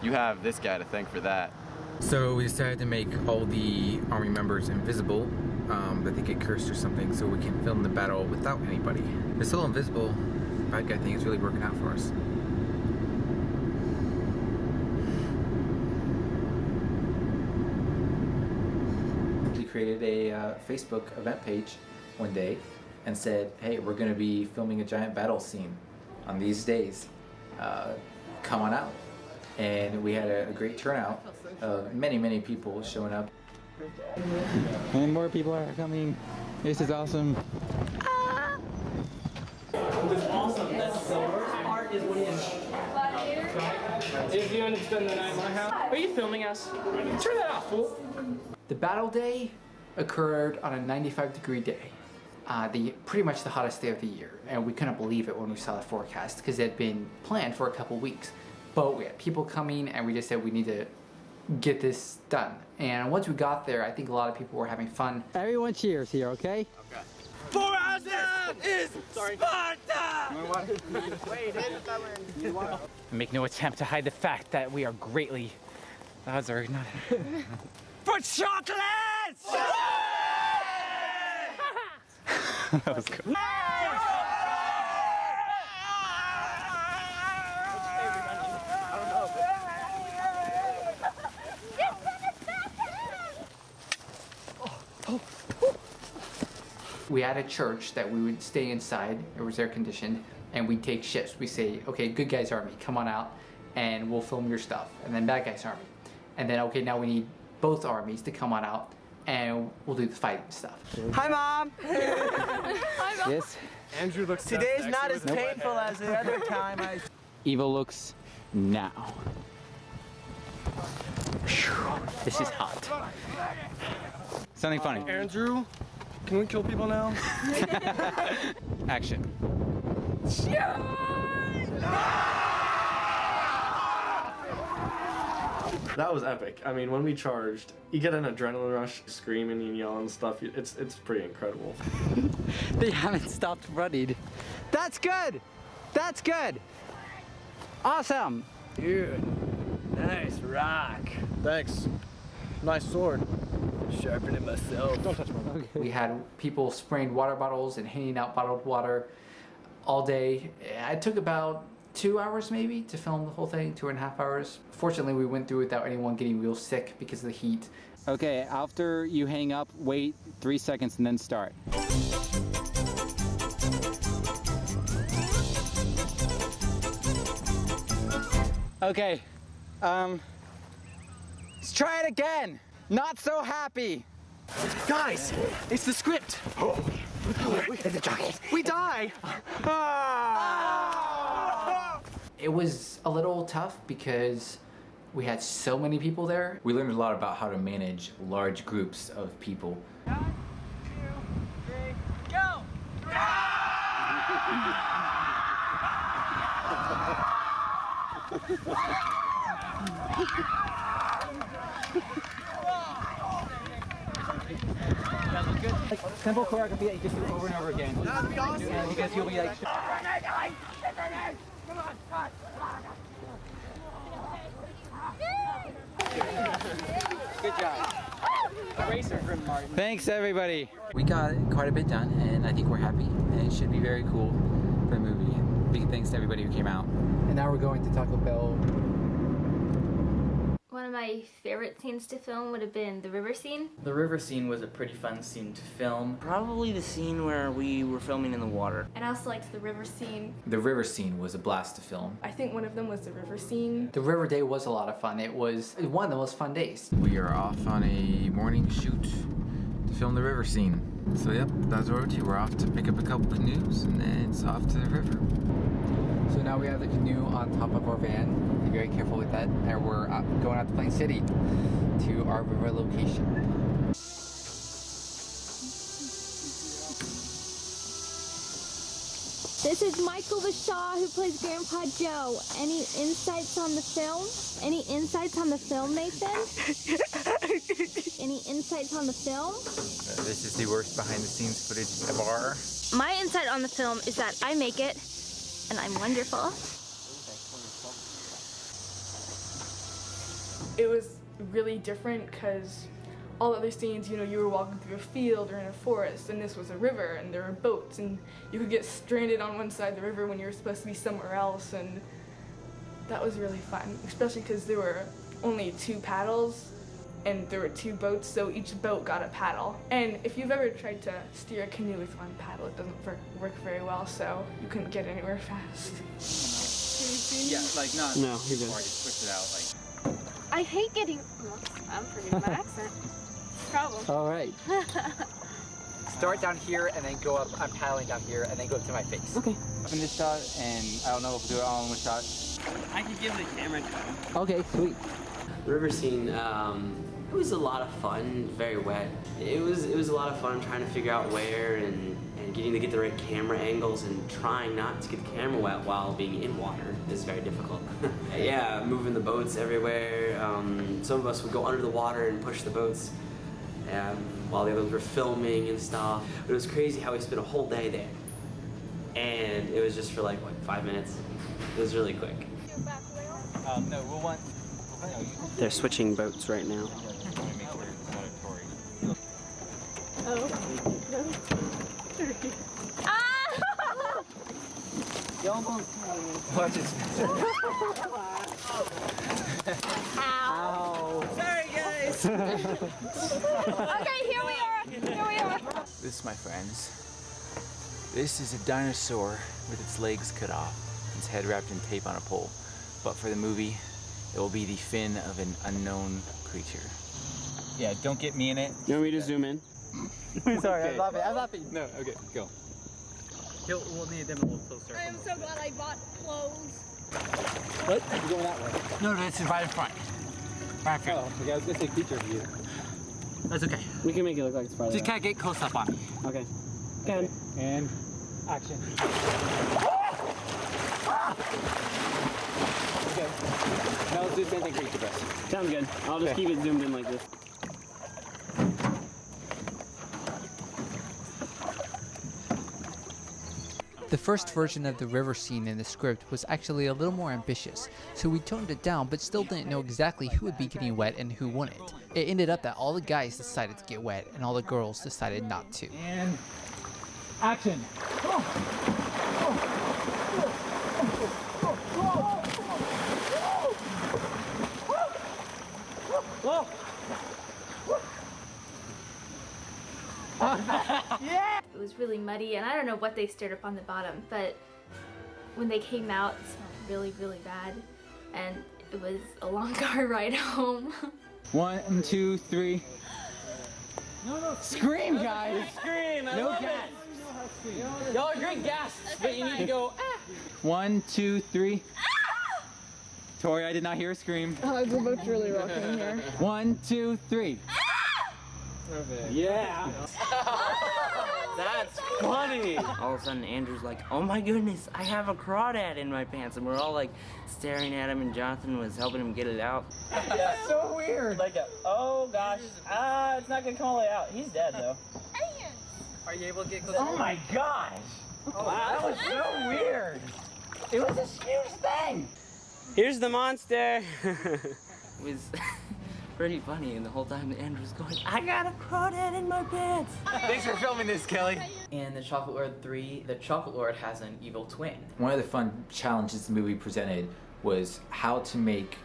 you have this guy to thank for that. So we decided to make all the army members invisible, that they get cursed or something, so we can film the battle without anybody. This little invisible bad guy thing is really working out for us. We created a Facebook event page one day and said, hey, we're going to be filming a giant battle scene on these days. Come on out. And we had a great turnout of many people showing up. And more people are coming. This is awesome. It's awesome. That's the worst part is when if you want to spend the night at my house. Are you filming us? Turn that off, fool. The battle day occurred on a 95-degree day. Pretty much the hottest day of the year. And we couldn't believe it when we saw the forecast because it had been planned for a couple weeks. But we had people coming, and we just said we need to get this done. And once we got there, I think a lot of people were having fun. Everyone cheers here, okay? Okay. For us is Sparta! Make no attempt to hide the fact that we are greatly. Odds are not. For chocolates! That was cool. We had a church that we would stay inside, it was air conditioned, and we'd take shifts. We say, okay, good guys army, come on out and we'll film your stuff. And then bad guys army. And then, okay, now we need both armies to come on out and we'll do the fighting stuff. Hi, Mom. Hi, Mom. Yes. Andrew looks. Today's not as painful as the other time. Evil looks now. This is hot. Something funny. Andrew, can we kill people now? Action. That was epic. I mean, when we charged, you get an adrenaline rush, screaming and yelling and stuff. It's pretty incredible. They haven't stopped running. That's good. That's good. Awesome. Dude, nice rock. Thanks. Nice sword. Sharpening myself. Don't touch my rock. We had people spraying water bottles and handing out bottled water all day. It took about 2 hours maybe to film the whole thing, 2.5 hours. Fortunately, we went through without anyone getting real sick because of the heat. Okay, after you hang up, wait 3 seconds and then start. Okay, let's try it again. Not so happy. Guys, it's the script. Oh, we die. It was a little tough because we had so many people there. We learned a lot about how to manage large groups of people. 1, 2, 3, go! Simple choreography that you just do over and over again. That'd be awesome. And because you'll be like. Good job. Eraser from Martin. Thanks, everybody. We got quite a bit done, and I think we're happy, and it should be very cool for the movie. Big thanks to everybody who came out. And now we're going to Taco Bell. One of my favorite scenes to film would have been the river scene. The river scene was a pretty fun scene to film. Probably the scene where we were filming in the water. And I also liked the river scene. The river scene was a blast to film. I think one of them was the river scene. The river day was a lot of fun. It was one of the most fun days. We are off on a morning shoot to film the river scene. So yep, that's where we're off to pick up a couple canoes and then it's off to the river. So now we have the canoe on top of our van. Be very careful with that. And we're going out to Plain City to our river location. This is Michael Bashaw, who plays Grandpa Joe. Any insights on the film? Any insights on the film, Nathan? Any insights on the film? This is the worst behind the scenes footage ever. My insight on the film is that I make it, and I'm wonderful. It was really different because all other scenes, you know, you were walking through a field or in a forest, and this was a river, and there were boats, and you could get stranded on one side of the river when you were supposed to be somewhere else, and that was really fun, especially because there were only 2 paddles, and there were 2 boats, so each boat got a paddle. And if you've ever tried to steer a canoe with one paddle, it doesn't work very well, so you couldn't get anywhere fast. Yeah, like not. No, he didn't. Or I just switched it out, like. I hate getting... I'm forgetting my accent. Problem. All right. Start down here and then go up. I'm paddling down here and then go up to my face. Okay. In this shot, and I don't know if we'll do it all in one shot. I can give the camera to him. Okay, sweet. River scene, it was a lot of fun, very wet. It was a lot of fun trying to figure out where and getting to get the right camera angles and trying not to get the camera wet while being in water is very difficult. Yeah, moving the boats everywhere. Some of us would go under the water and push the boats while the others were filming and stuff. But it was crazy how we spent a whole day there. And it was just for like, what, 5 minutes? It was really quick. No, we'll want... They're switching boats right now. Oh. Watch it. Ow. Sorry, guys. Okay, here we are. Here we are. This, my friends, this is a dinosaur with its legs cut off, its head wrapped in tape on a pole. But for the movie, it will be the fin of an unknown creature. Yeah, don't get me in it. You want me to zoom in? Sorry, I'm laughing. No, okay, go. We'll need them a little closer. I am so glad I bought clothes. What? You're going that way. No, this is right in front. Perfect. Oh, okay, I was gonna take picture of you. That's okay. We can make it look like it's farther. Just kind of get close up on me. Okay. Can. And action. Okay. Now let's do the same thing for each of us. Sounds good. I'll just keep it zoomed in like this. The first version of the river scene in the script was actually a little more ambitious, so we toned it down but still didn't know exactly who would be getting wet and who wouldn't. It ended up that all the guys decided to get wet and all the girls decided not to. And action. Yeah! It was really muddy, and I don't know what they stirred up on the bottom, but when they came out, it smelled really, really bad, and it was a long car ride home. 1, 2, 3. No. Scream, guys! Scream! No gas. Y'all are great gas, but you need to go. 1, 2, 3. Tori, I did not hear a scream. Oh, we're both really rocking here. 1, 2, 3. Yeah. That's funny. All of a sudden, Andrew's like, "Oh my goodness, I have a crawdad in my pants," and we're all like staring at him, and Jonathan was helping him get it out. That's so weird. Like, oh gosh, it's not gonna come all the way out. He's dead though. Are you able to get close? Oh my gosh. Oh, wow, that was so weird. It was a huge thing. Here's the monster. It was pretty funny, and the whole time Andrew's going, "I got a crawdad in my pants." Thanks for filming this, Kelly. In the Chocolate Lord 3, the Chocolate Lord has an evil twin. One of the fun challenges the movie presented was how to make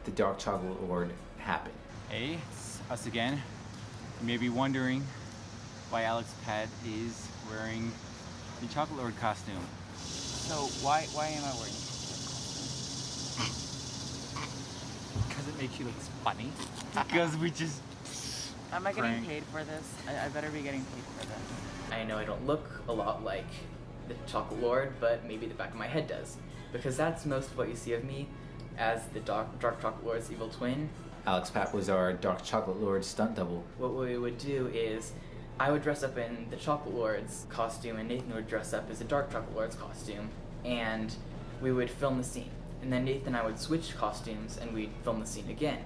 the Dark Chocolate Lord happen. Hey, it's us again. You may be wondering why Alex Pad is wearing the Chocolate Lord costume. So why am I wearing it? Because it makes you look funny. Because we just... Am I getting prank. paid for this? I better be getting paid for this. I know I don't look a lot like the Chocolate Lord, but maybe the back of my head does. Because that's most of what you see of me as the Dark Chocolate Lord's evil twin. Alex Pat was our Dark Chocolate Lord stunt double. What we would do is, I would dress up in the Chocolate Lord's costume, and Nathan would dress up as the Dark Chocolate Lord's costume, and we would film the scene. And then Nathan and I would switch costumes, and we'd film the scene again,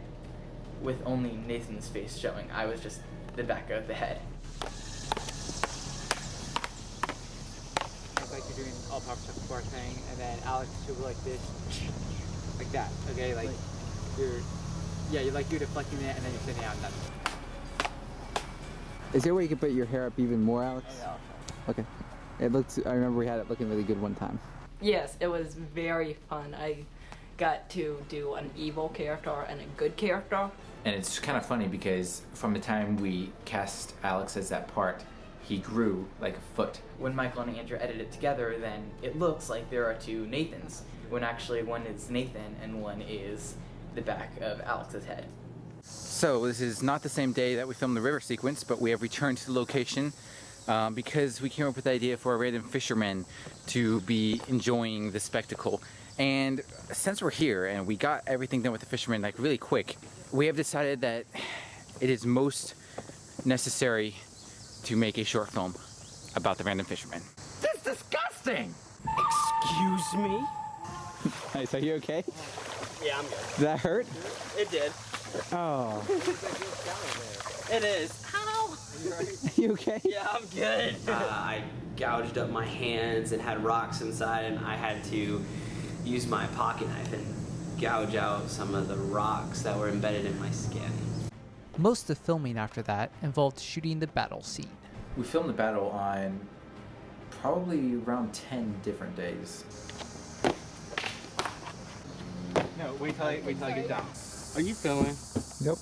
with only Nathan's face showing. I was just the back of the head. Like you're doing all power chocolate bar thing, and then Alex should go like this, like that. Okay, like you're like you're deflecting it, and then you're sitting out. And that's... Is there a way you can put your hair up even more, Alex? Yeah. Okay. It looks. I remember we had it looking really good one time. Yes, it was very fun. I got to do an evil character and a good character. And it's kind of funny because from the time we cast Alex as that part, he grew like a foot. When Michael and Andrew edited it together, then it looks like there are two Nathans, when actually one is Nathan and one is the back of Alex's head. So this is not the same day that we filmed the river sequence, but we have returned to the location because we came up with the idea for a random fisherman to be enjoying the spectacle. And since we're here and we got everything done with the fisherman like really quick, we have decided that it is most necessary to make a short film about the random fisherman. That's disgusting! Excuse me? Hey, so you okay? Yeah, I'm good. Did that hurt? It did. Oh. It is. Ow! You okay? Yeah, I'm good. I gouged up my hands and had rocks inside, and I had to use my pocket knife and gouge out some of the rocks that were embedded in my skin. Most of the filming after that involved shooting the battle scene. We filmed the battle on probably around 10 different days. No, wait till I get down. Are you filming? Nope.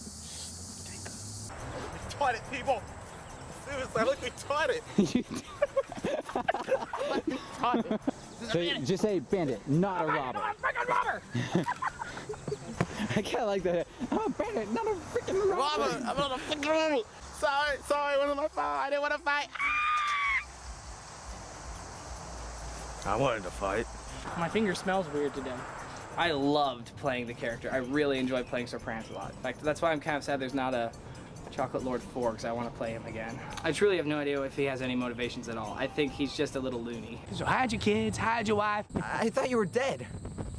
Retarded people! Seriously, I look retarded! So just say bandit, not a robber. I'm a freaking robber! I kind of like that. I'm a bandit, not a freaking robber. I'm not a freaking robber! Sorry, it wasn't my fault. I didn't want to fight. I wanted to fight. My finger smells weird today. I loved playing the character. I really enjoyed playing Sir Prancelot. In fact, that's why I'm kind of sad there's not a Chocolate Lord 4, because I want to play him again. I truly have no idea if he has any motivations at all. I think he's just a little loony. So hide your kids, hide your wife. I thought you were dead.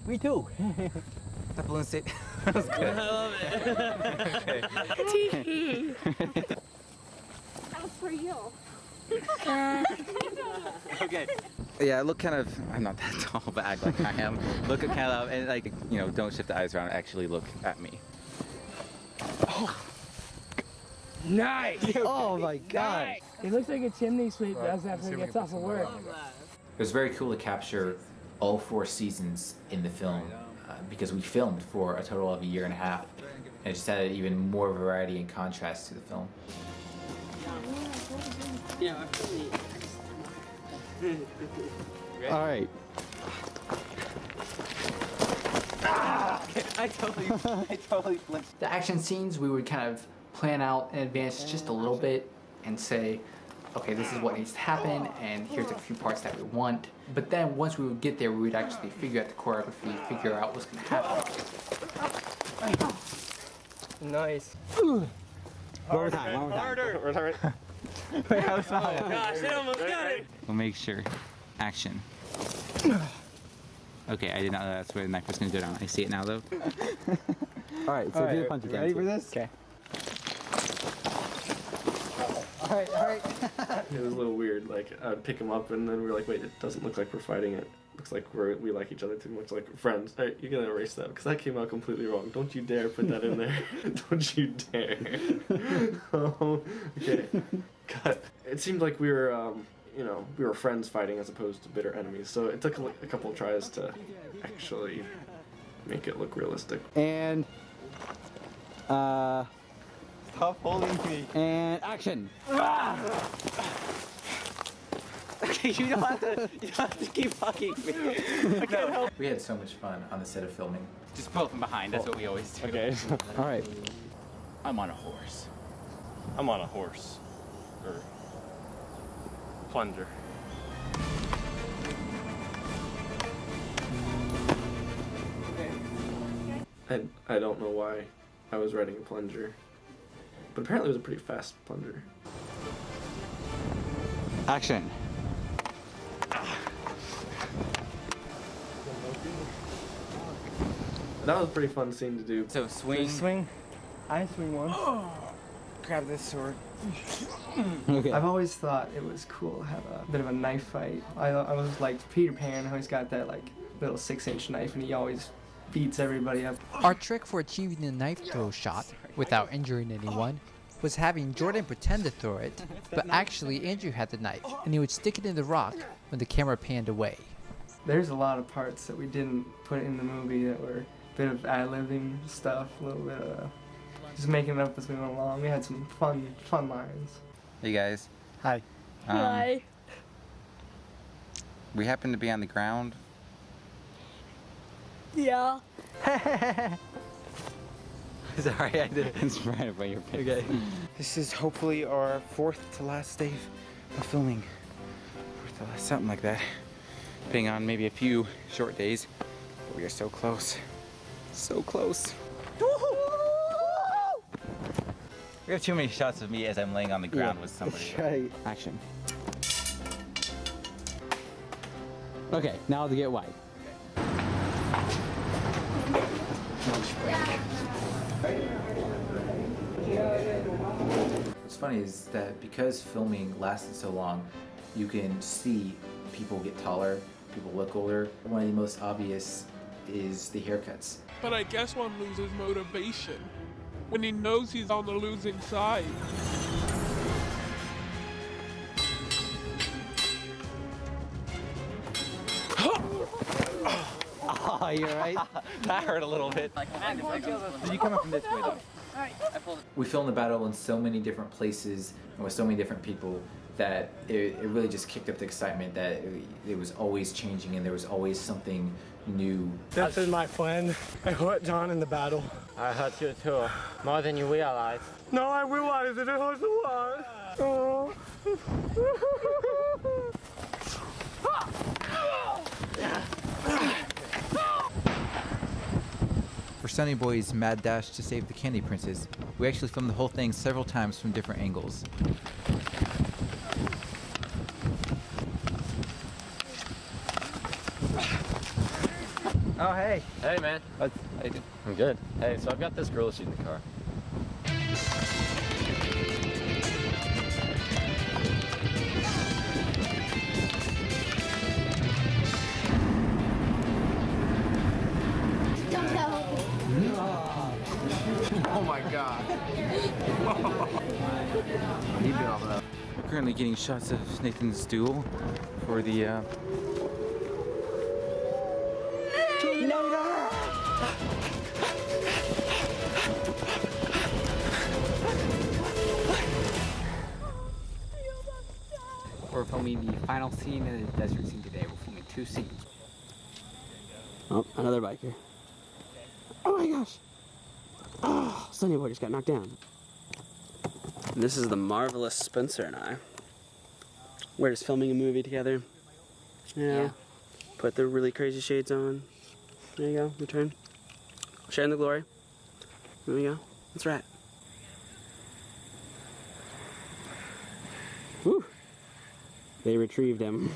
Me too. That balloon state. That was good. I love it. That was for you. Okay. Yeah, I look kind of, I'm not that tall, but act like I am. Look kind of, and like, you know, don't shift the eyes around, actually look at me. Oh. Nice! Oh my god. Nice. He looks like a chimney sweep does after he gets off of work. It was very cool to capture all 4 seasons in the film because we filmed for a total of a year and a half. And it just added even more variety and contrast to the film. Yeah, all right. I totally flipped. The action scenes we would kind of plan out in advance just a little bit and say, okay, this is what needs to happen, and here's a few parts that we want. But then once we would get there, we would actually figure out the choreography, figure out what's going to happen. Nice. One more time. Harder. Wait, how far? Oh gosh, they almost got it. We'll make sure. Action. Okay, I did not know that's where the knife was going to go down. I see it now, though. All right, so do the punch again. Ready for this? Okay. All right. It was a little weird. Like, I would pick him up, and then we were like, wait, it doesn't look like we're fighting. It looks like we like each other too much, like friends. All right, you gotta erase that, because that came out completely wrong. Don't you dare put that in there. Don't you dare. Oh, okay. Cut. It seemed like we were, you know, we were friends fighting as opposed to bitter enemies. So it took a couple tries to actually make it look realistic. And stop holding me. And action. You don't have to keep fucking me. I can't help. We had so much fun on the set of filming. Just pull from behind. That's what we always do. Okay. All right. I'm on a horse. I'm on a horse. Or plunger. I don't know why I was riding a plunger, but apparently it was a pretty fast plunger. Action. That was a pretty fun scene to do. So swing. I swing once. Grab this sword. Okay. I've always thought it was cool to have a bit of a knife fight. I was like Peter Pan, who's got that like little 6-inch knife, and he always beats everybody up. Our trick for achieving the knife throw shot without injuring anyone was having Jordan pretend to throw it, but actually Andrew had the knife, and he would stick it in the rock when the camera panned away. There's a lot of parts that we didn't put in the movie that were a bit of ad-libbing stuff, a little bit of just making it up as we went along. We had some fun lines. Hey guys. Hi. Hi. We happen to be on the ground. Yeah. Sorry, I did it. It's right up by your face. Okay. This is hopefully our 4th to last day of filming. 4th to last, something like that. Depending on maybe a few short days. But we are so close. So close. We have too many shots of me as I'm laying on the ground with somebody. That's right. Action. Okay, now to get white. What's funny is that because filming lasted so long, you can see people get taller, people look older. One of the most obvious is the haircuts. But I guess one loses motivation when he knows he's on the losing side. Oh, you're right. That hurt a little bit. You come up from this way though. We filmed the battle in so many different places and with so many different people that it really just kicked up the excitement that it was always changing and there was always something new. This is my friend. I hurt John in the battle. I hurt you too, more than you realize. No, I realized it hurts a lot. Oh. Sunny Boy's mad dash to save the Candy Princess, we actually filmed the whole thing several times from different angles. Oh, hey. Hey, man. How you doing? I'm good. Hey, so I've got this girl sheet in the car. Oh my god. We're currently getting shots of Nathan's duel for the We're filming the final scene and the desert scene today. We're filming 2 scenes. Oh, another biker. Oh my gosh! Oh, Sunny Boy just got knocked down. This is the marvelous Spencer and I. We're just filming a movie together. Yeah. Put the really crazy shades on. There you go. Return. Sharing the glory. There we go. That's right. Whew. They retrieved him.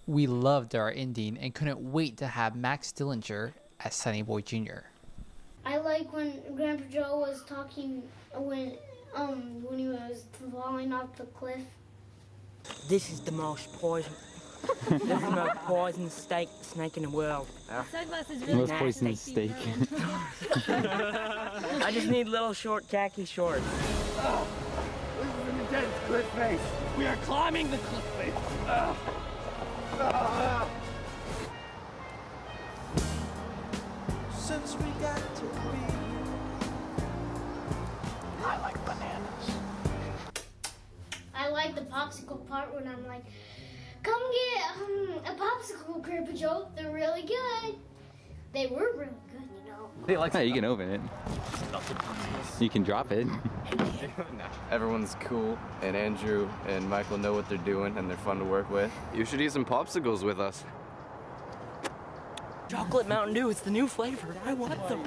We loved our ending and couldn't wait to have Max Dillinger as Sunny Boy Jr. I like when Grandpa Joe was talking when he was falling off the cliff. This is the most poison. This is the most poisonous snake in the world. Sunglasses really most poisonous steak. I just need little short khaki shorts. Oh, this is an intense cliff face. We are climbing the cliff face. Since we got to be, I like bananas. I like the popsicle part when I'm like, come get a popsicle, Grandpa Joe. They're really good. They were really good, you know. They like you can open it. You can drop it. Everyone's cool, and Andrew and Michael know what they're doing, and they're fun to work with. You should eat some popsicles with us. Chocolate Mountain Dew, it's the new flavor. I want them.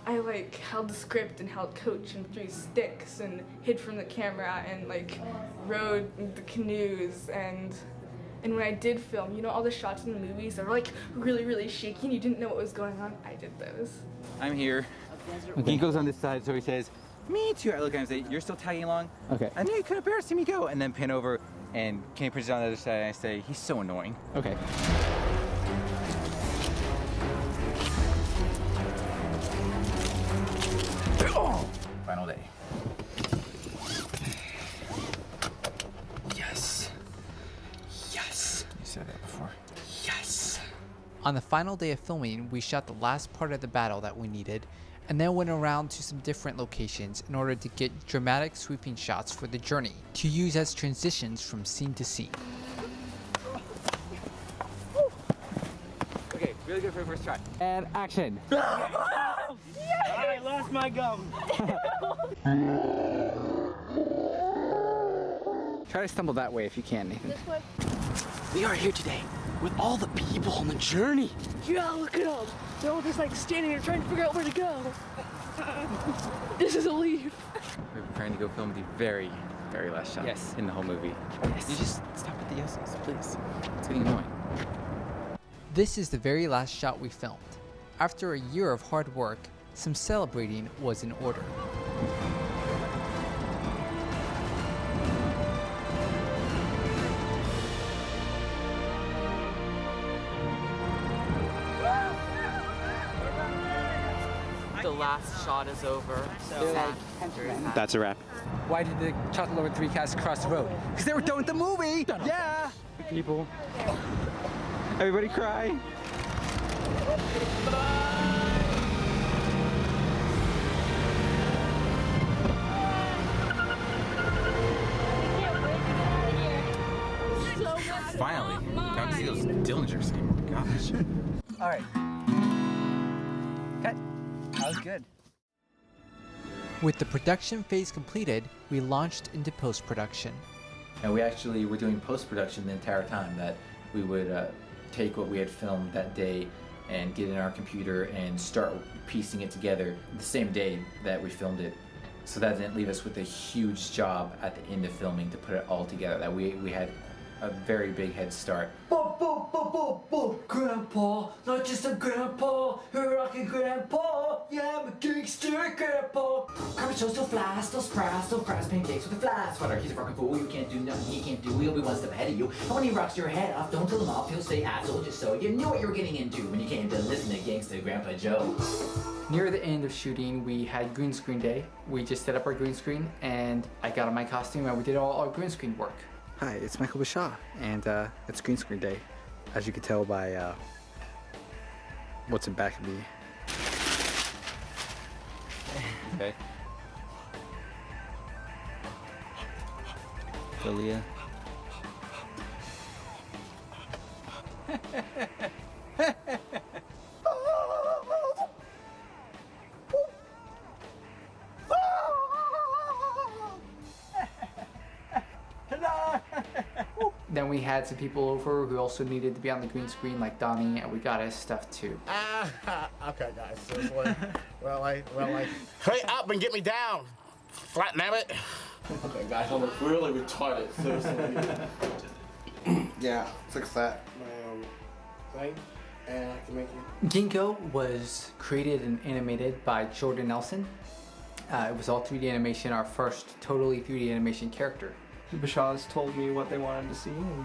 I like held the script and held Coach and threw sticks and hid from the camera and like rode the canoes and when I did film, you know, all the shots in the movies that were like really, really shaky and you didn't know what was going on. I did those. I'm here. Okay. He goes on this side, so he says, "Me too." I look at him and say, "You're still tagging along?" Okay. I knew you could have better see me go, and then pan over, and Kenny Prince is on the other side, and I say, "He's so annoying." Okay. Final day. Yes. Yes. You said that before. Yes. On the final day of filming, we shot the last part of the battle that we needed, and then went around to some different locations in order to get dramatic sweeping shots for the journey to use as transitions from scene to scene. Okay, really good for the first try. And action. I lost my gum. Try to stumble that way if you can, Nathan. This way? We are here today with all the people on the journey. Yeah, look at them. They're all just like standing there trying to figure out where to go. This is a leaf. We're preparing to go film the very, very last shot in the whole movie. Yes. You just stop at the yeses, please. It's getting annoying. This is the very last shot we filmed. After a year of hard work, some celebrating was in order. The last shot is over. So That's a wrap. Why did the Chocolate Lord 3 cast cross the road? Because they were done with the movie! Yeah! People. Everybody cry. Finally, got to see those Dillingers. Oh my gosh. All right. Cut. That was good. With the production phase completed, we launched into post-production. And we actually were doing post-production the entire time, that we would take what we had filmed that day and get it in our computer and start piecing it together the same day that we filmed it. So that didn't leave us with a huge job at the end of filming to put it all together. That we had a very big head start. Grandpa, not just a grandpa, a rockin' grandpa. Yeah, I'm a gangster grandpa. Carpet shows still fly, still spry, still fries pancakes with a fly sweater. He's a rockin' fool, you can't do nothing, he can't do. He'll be one step ahead of you. And when he rocks your head off, don't tell him off. He'll say, I told you so. You knew what you were getting into when you came to listen to Gangsta Grandpa Joe. Near the end of shooting, we had green screen day. We just set up our green screen, and I got on my costume, and we did all our green screen work. Hi, it's Michael Bashaw, and it's green screen day, as you can tell by what's in back of me. Okay. Philia. Then we had some people over who also needed to be on the green screen, like Donnie, and we got his stuff too. Okay, guys, seriously. well, I. Hey, up and get me down! Flat nabbit! Okay, guys, I look really retarded, seriously. Yeah, fix that. My thing, and I can make it. Ginkgo was created and animated by Jordan Nelson. It was all 3D animation, our first totally 3D animation character. The Bashaws told me what they wanted to see and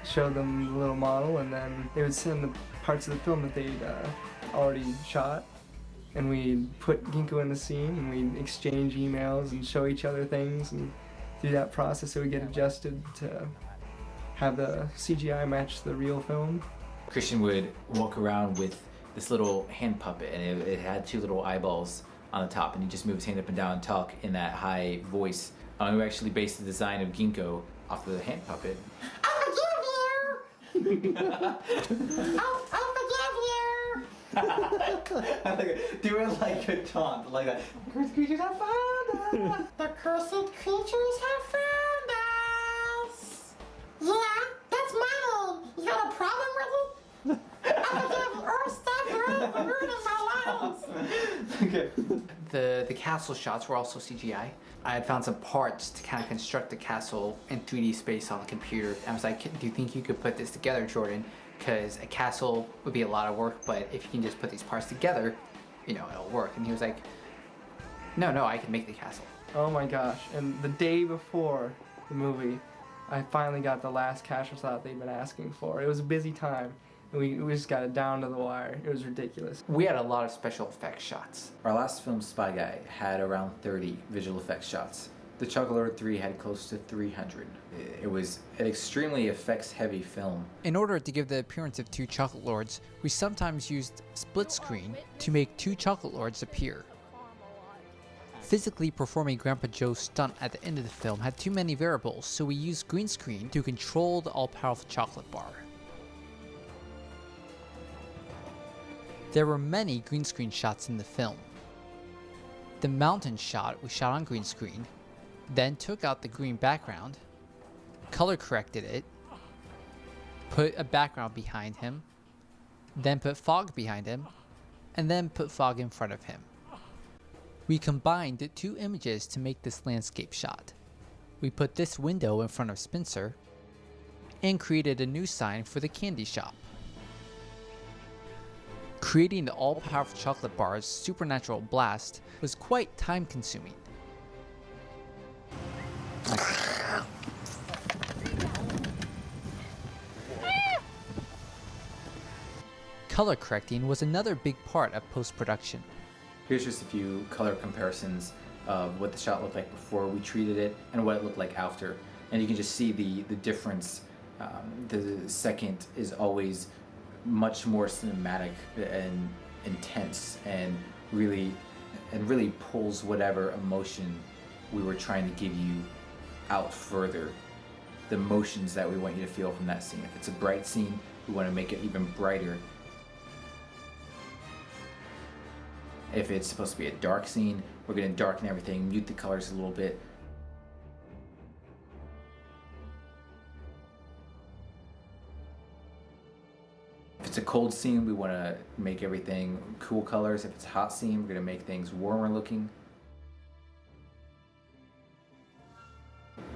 showed them the little model, and then they would send the parts of the film that they'd already shot, and we'd put Ginkgo in the scene, and we'd exchange emails and show each other things, and through that process it would get adjusted to have the CGI match the real film. Christian would walk around with this little hand puppet, and it had two little eyeballs on the top, and he just moved his hand up and down and talk in that high voice. We actually based the design of Ginkgo off of the hand puppet. I'll forgive you! I'll forgive you! Do it like a taunt, like that. Cursed creatures have found us! The cursed creatures have found us! Yeah, that's my name! You got a problem with it? I'll forgive you! Stop ruining my lives! Okay. The castle shots were also CGI. I had found some parts to kind of construct the castle in 3D space on the computer. I was like, do you think you could put this together, Jordan? Because a castle would be a lot of work, but if you can just put these parts together, you know, it'll work. And he was like, no, I can make the castle. Oh my gosh, and the day before the movie, I finally got the last castle shot they'd been asking for. It was a busy time. We just got it down to the wire. It was ridiculous. We had a lot of special effects shots. Our last film, Spy Guy, had around 30 visual effects shots. The Chocolate Lord 3 had close to 300. It was an extremely effects-heavy film. In order to give the appearance of two Chocolate Lords, we sometimes used split screen to make two Chocolate Lords appear. Physically performing Grandpa Joe's stunt at the end of the film had too many variables, so we used green screen to control the all-powerful chocolate bar. There were many green screen shots in the film. The mountain shot we shot on green screen, then took out the green background, color corrected it, put a background behind him, then put fog behind him, and then put fog in front of him. We combined the two images to make this landscape shot. We put this window in front of Spencer, and created a new sign for the candy shop. Creating the all-powerful chocolate bar's supernatural blast was quite time-consuming. Color correcting was another big part of post-production. Here's just a few color comparisons of what the shot looked like before we treated it and what it looked like after. And you can just see the difference. The second is always much more cinematic and intense and really pulls whatever emotion we were trying to give you out further. The emotions that we want you to feel from that scene. If it's a bright scene, we want to make it even brighter. If it's supposed to be a dark scene, we're going to darken everything, mute the colors a little bit. If it's a cold scene, we want to make everything cool colors. If it's a hot scene, we're going to make things warmer looking.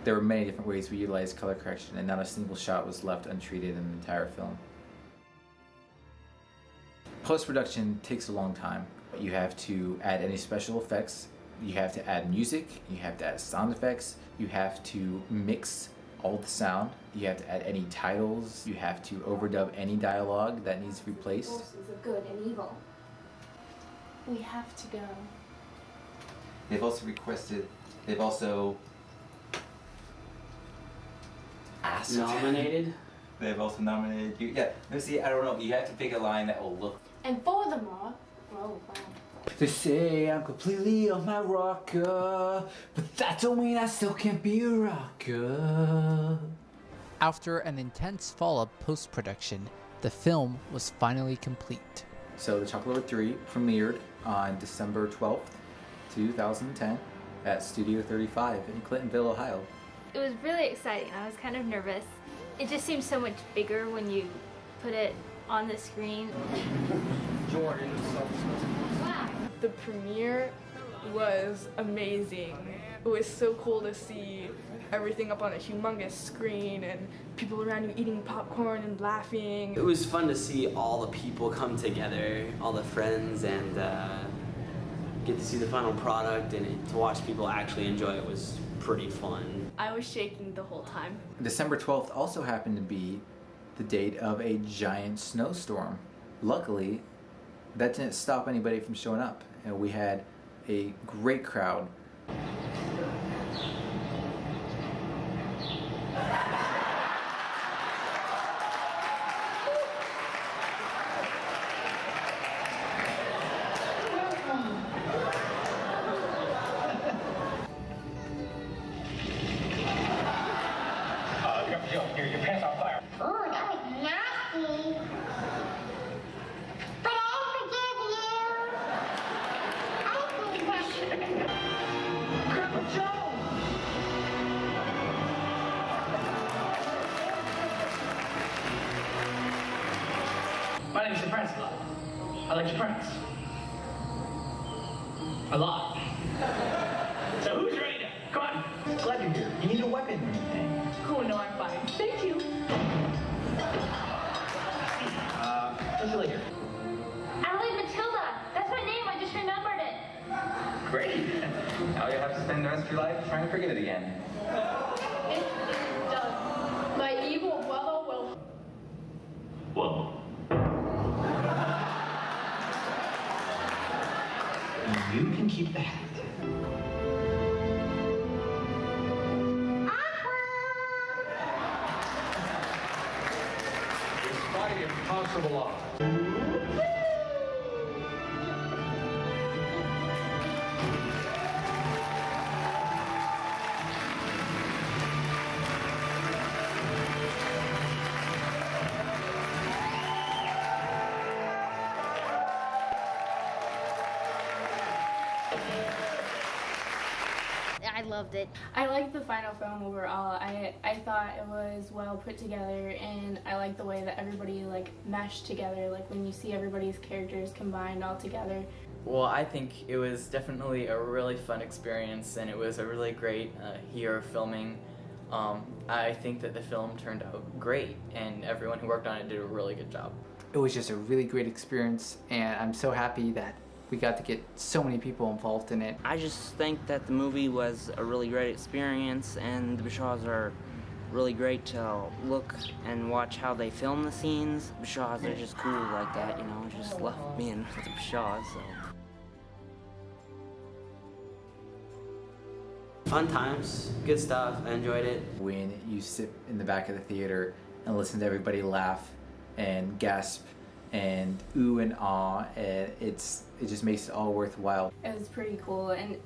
There were many different ways we utilized color correction, and not a single shot was left untreated in the entire film. Post-production takes a long time. You have to add any special effects, you have to add music, you have to add sound effects, you have to mix all the sound, you have to add any titles, you have to overdub any dialogue that needs replaced. Forces of good and evil. We have to go. They've also asked. Nominated? They've also nominated you. Yeah, no, see, I don't know. You have to pick a line that will look. And furthermore, oh wow. They say I'm completely on my rocker, but that don't mean I still can't be a rocker. After an intense fall of post-production, the film was finally complete. So the Chocolate Lord 3 premiered on December 12th, 2010 at Studio 35 in Clintonville, Ohio. It was really exciting. I was kind of nervous. It just seems so much bigger when you put it on the screen. Jordan. The premiere was amazing. It was so cool to see everything up on a humongous screen and people around you eating popcorn and laughing. It was fun to see all the people come together, all the friends, and get to see the final product, and to watch people actually enjoy it was pretty fun. I was shaking the whole time. December 12th also happened to be the date of a giant snowstorm. Luckily, that didn't stop anybody from showing up, and we had a great crowd. Your pants on fire. Oh, that was nasty. But I forgive you. I think that... Grandpa Joe! My name is the Prince. I like your prince. A lot. So who's ready to... Come on. Glad you're here. You need a weapon or anything? Oh, no, I'm fine. Thank you. See you later. Allie Matilda. That's my name. I just remembered it. Great. Now you have to spend the rest of your life trying to forget it again. It's done. My evil brother will... Whoa. You can keep the hat. Despite impossible odds. I loved it. I liked the final film overall. I thought it was well put together, and I liked the way that everybody like meshed together, like when you see everybody's characters combined all together. Well, I think it was definitely a really fun experience, and it was a really great year of filming. I think that the film turned out great, and everyone who worked on it did a really good job. It was just a really great experience, and I'm so happy that we got to get so many people involved in it. I just think that the movie was a really great experience, and the Bashaws are really great to look and watch how they film the scenes. Bashaws are just cool like that, you know, just love being with the Bashaws, so. Fun times, good stuff, I enjoyed it. When you sit in the back of the theater and listen to everybody laugh and gasp and ooh and ah, and it just makes it all worthwhile. It was pretty cool, and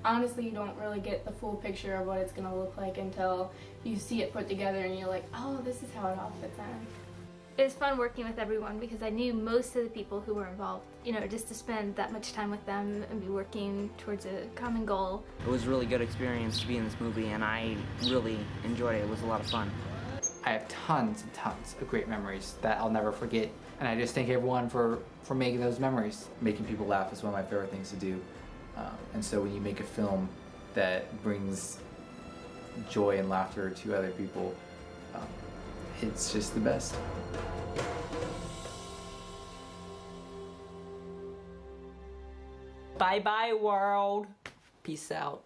honestly, you don't really get the full picture of what it's gonna look like until you see it put together and you're like, oh, this is how it all fits in. It was fun working with everyone because I knew most of the people who were involved. You know, just to spend that much time with them and be working towards a common goal. It was a really good experience to be in this movie, and I really enjoyed it. It was a lot of fun. I have tons and tons of great memories that I'll never forget. And I just thank everyone for making those memories. Making people laugh is one of my favorite things to do. And so when you make a film that brings joy and laughter to other people, it's just the best. Bye bye, world. Peace out.